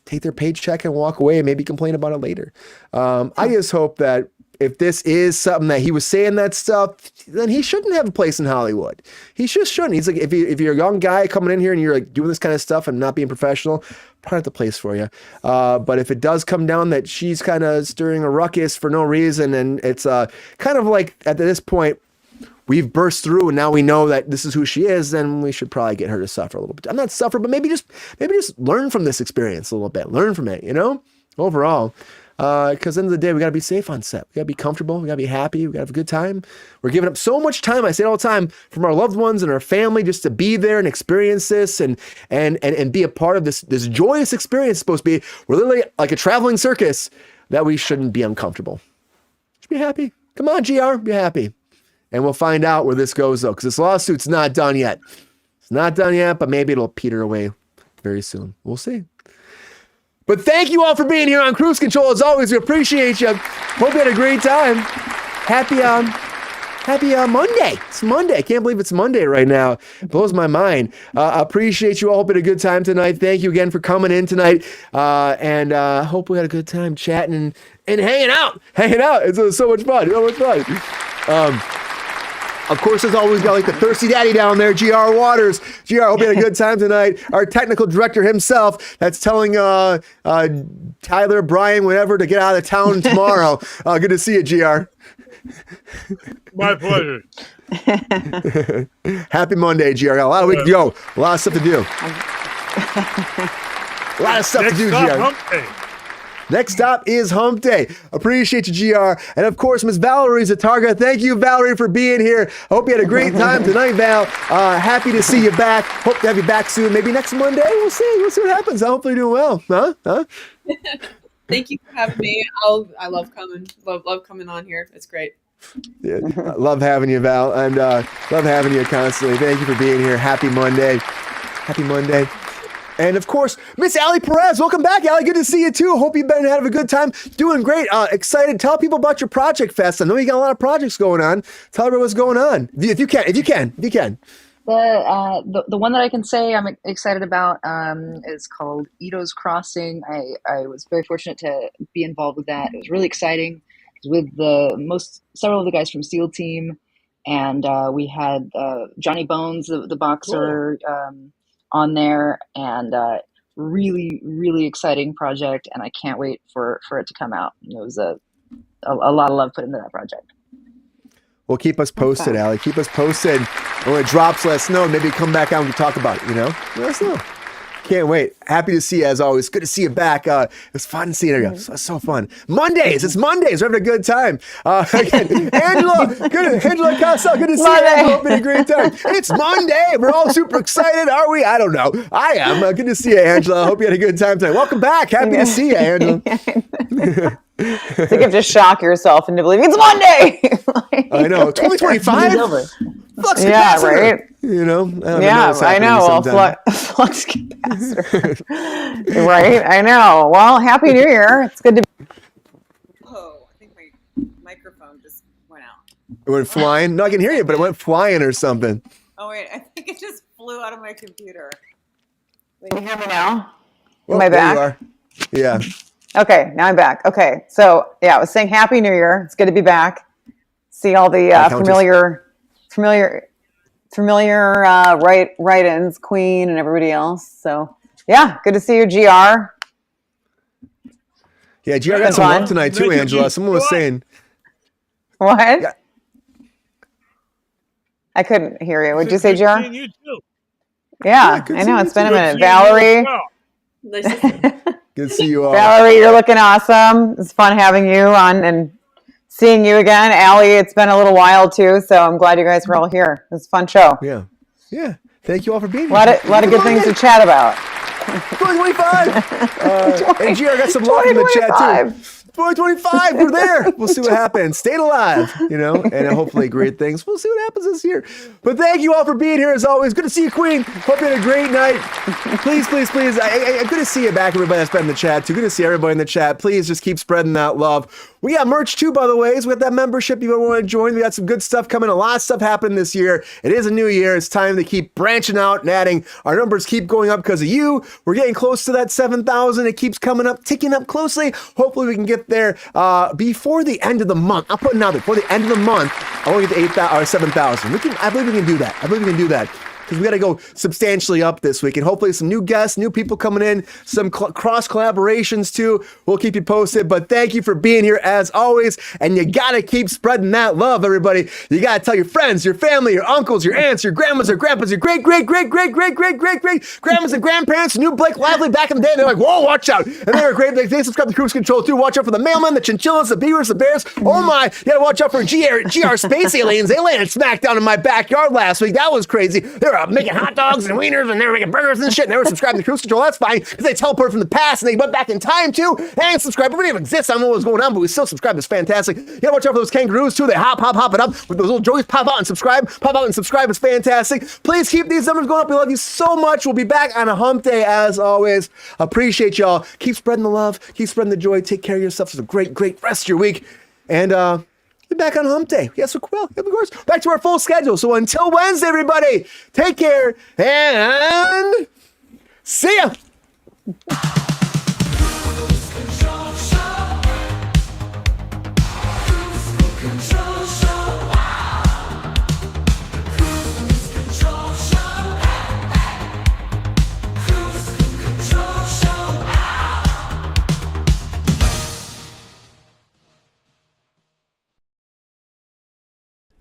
take their paycheck and walk away and maybe complain about it later. I just hope that if this is something that he was saying that stuff, then he shouldn't have a place in Hollywood. He just shouldn't. He's like, if you're a young guy coming in here and you're like doing this kind of stuff and not being professional, probably not the place for you. But if it does come down that she's kind of stirring a ruckus for no reason, and it's kind of like at this point, we've burst through and now we know that this is who she is, then we should probably get her to suffer a little bit. I'm not suffer, but maybe just learn from this experience a little bit. Learn from it, overall. Because at the end of the day, we got to be safe on set. We got to be comfortable. We got to be happy. We got to have a good time. We're giving up so much time. I say it all the time, from our loved ones and our family, just to be there and experience this and be a part of this joyous experience. It's supposed to be. We're literally like a traveling circus, that we shouldn't be uncomfortable. Should be happy. Come on, GR, be happy. And we'll find out where this goes, though, because this lawsuit's not done yet. It's not done yet, but maybe it'll peter away very soon. We'll see. But thank you all for being here on Kruse Control. As always, we appreciate you. Hope you had a great time. Happy Monday. It's Monday. I can't believe it's Monday right now. It blows my mind. Appreciate you all. Hope you had a good time tonight. Thank you again for coming in tonight. And hope we had a good time chatting and hanging out. It's so much fun. Of course, as always, got like the thirsty daddy down there, GR Waters. GR, hope you had a good time tonight. Our technical director himself, that's telling Tyler, Brian, whatever, to get out of town tomorrow. Good to see you, GR. My pleasure. Happy Monday, GR. Got a lot of week to go. A lot of stuff to do. A lot of stuff to do, GR. Next stop is Hump Day. Appreciate you, GR. And of course, Miss Valerie Zatarga. Thank you, Valerie, for being here. Hope you had a great time tonight, Val. Happy to see you back. Hope to have you back soon. Maybe next Monday. We'll see. We'll see what happens. Hopefully you're doing well. Huh? Thank you for having me. I love coming. Love coming on here. It's great. Yeah, love having you, Val. And love having you constantly. Thank you for being here. Happy Monday. Happy Monday. And of course, Miss Allie Perez, welcome back, Allie. Good to see you too. Hope you've been having a good time. Doing great. Excited. Tell people about your Project Fest. I know you got a lot of projects going on. Tell everyone what's going on, if you can. The one that I can say I'm excited about is called Ito's Crossing. I was very fortunate to be involved with that. It was really exciting. It was with several of the guys from SEAL Team, and we had Johnny Bones, the boxer. Cool. On there, and really, really exciting project, and I can't wait for it to come out. It was a lot of love put into that project. Well, keep us posted, Allie. Keep us posted. When it drops, let us know. Maybe come back out and talk about it, Let us know. Can't wait. Happy to see you as always. Good to see you back. It was fun seeing you. It's so fun. Mondays. It's Mondays. We're having a good time. Again, Angela Costello. Good to see you. Angela. Hope you had a great time. It's Monday. We're all super excited, are we? I don't know. I am. Good to see you, Angela. Hope you had a good time tonight. Welcome back. Happy to see you, Angela. It's like you have to shock yourself into believing it's Monday. I know. 2025. Flux yeah, capacitor. Right. I know. Well, flux capacitor. Right. I know. Well, Happy New Year. It's good to be. Oh, I think my microphone just went out. It went flying. No, I can hear you, but it went flying or something. Oh wait, I think it just flew out of my computer. Can you hear me now? Well, Am I back? There you are. Yeah. Okay, now I'm back. Okay, so I was saying Happy New Year. It's good to be back. See all the familiar write-ins, Queen and everybody else. So yeah, good to see you, GR. Yeah, GR got some love tonight too, Angela. Someone was saying. What? Yeah. I couldn't hear you. What'd you say, GR? You too. Yeah, I know. It's been a minute. Valerie. Good to see you all. Valerie, you're looking awesome. It's fun having you on and seeing you again. Allie, it's been a little while too, so I'm glad you guys were all here. It was a fun show. Yeah. Thank you all for being here. A lot of good things to chat about. 2025. And GR got some love in the chat too. 2025, we're there. We'll see what happens. Staying alive, and hopefully great things. We'll see what happens this year. But thank you all for being here as always. Good to see you, Queen. Hope you had a great night. Please. Good to see you back, everybody that's been in the chat too. Good to see everybody in the chat. Please just keep spreading that love. We got merch too, by the way. So we got that membership you want to join. We got some good stuff coming. A lot of stuff happening this year. It is a new year. It's time to keep branching out and adding. Our numbers keep going up because of you. We're getting close to that 7,000. It keeps coming up, ticking up closely. Hopefully we can get get there before the end of the month. I'm putting out there before the end of the month. I want to get to 8,000 or 7,000. I believe we can do that. I believe we can do that. Because we got to go substantially up this week, and hopefully some new guests, new people coming in, some cross collaborations too. We'll keep you posted, but thank you for being here as always, and you got to keep spreading that love, everybody. You got to tell your friends, your family, your uncles, your aunts, your grandmas, your grandpas, your great grandmas and grandparents who knew Blake Lively back in the day, and they're like, whoa, watch out. And they're great. They subscribe to Kruse Control too. Watch out for the mailmen, the chinchillas, the beavers, the bears. Oh my, you got to watch out for GR space aliens. They landed smack down in my backyard last week. That was crazy. They were making hot dogs and wieners, and they were making burgers and shit, and they were subscribing to Kruse Control. That's fine, because they teleported from the past, and they went back in time too, and subscribe. We didn't even exist. I don't know what was going on, but we still subscribe. It's fantastic. You gotta watch out for those kangaroos too. They hop it up. With those little joys, pop out and subscribe. It's fantastic. Please keep these numbers going up. We love you so much. We'll be back on a hump day as always. Appreciate y'all. Keep spreading the love. Keep spreading the joy. Take care of yourself. It's a great rest of your week. And be back on hump day. Yes, we will. Of course. Back to our full schedule. So until Wednesday, everybody, take care and see ya.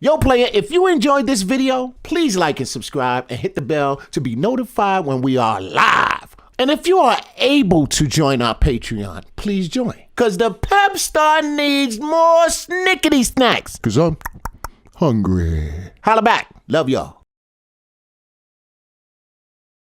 Yo, player, if you enjoyed this video, please like and subscribe and hit the bell to be notified when we are live. And if you are able to join our Patreon, please join. Because the pep star needs more snickety snacks. Because I'm hungry. Holla back. Love y'all.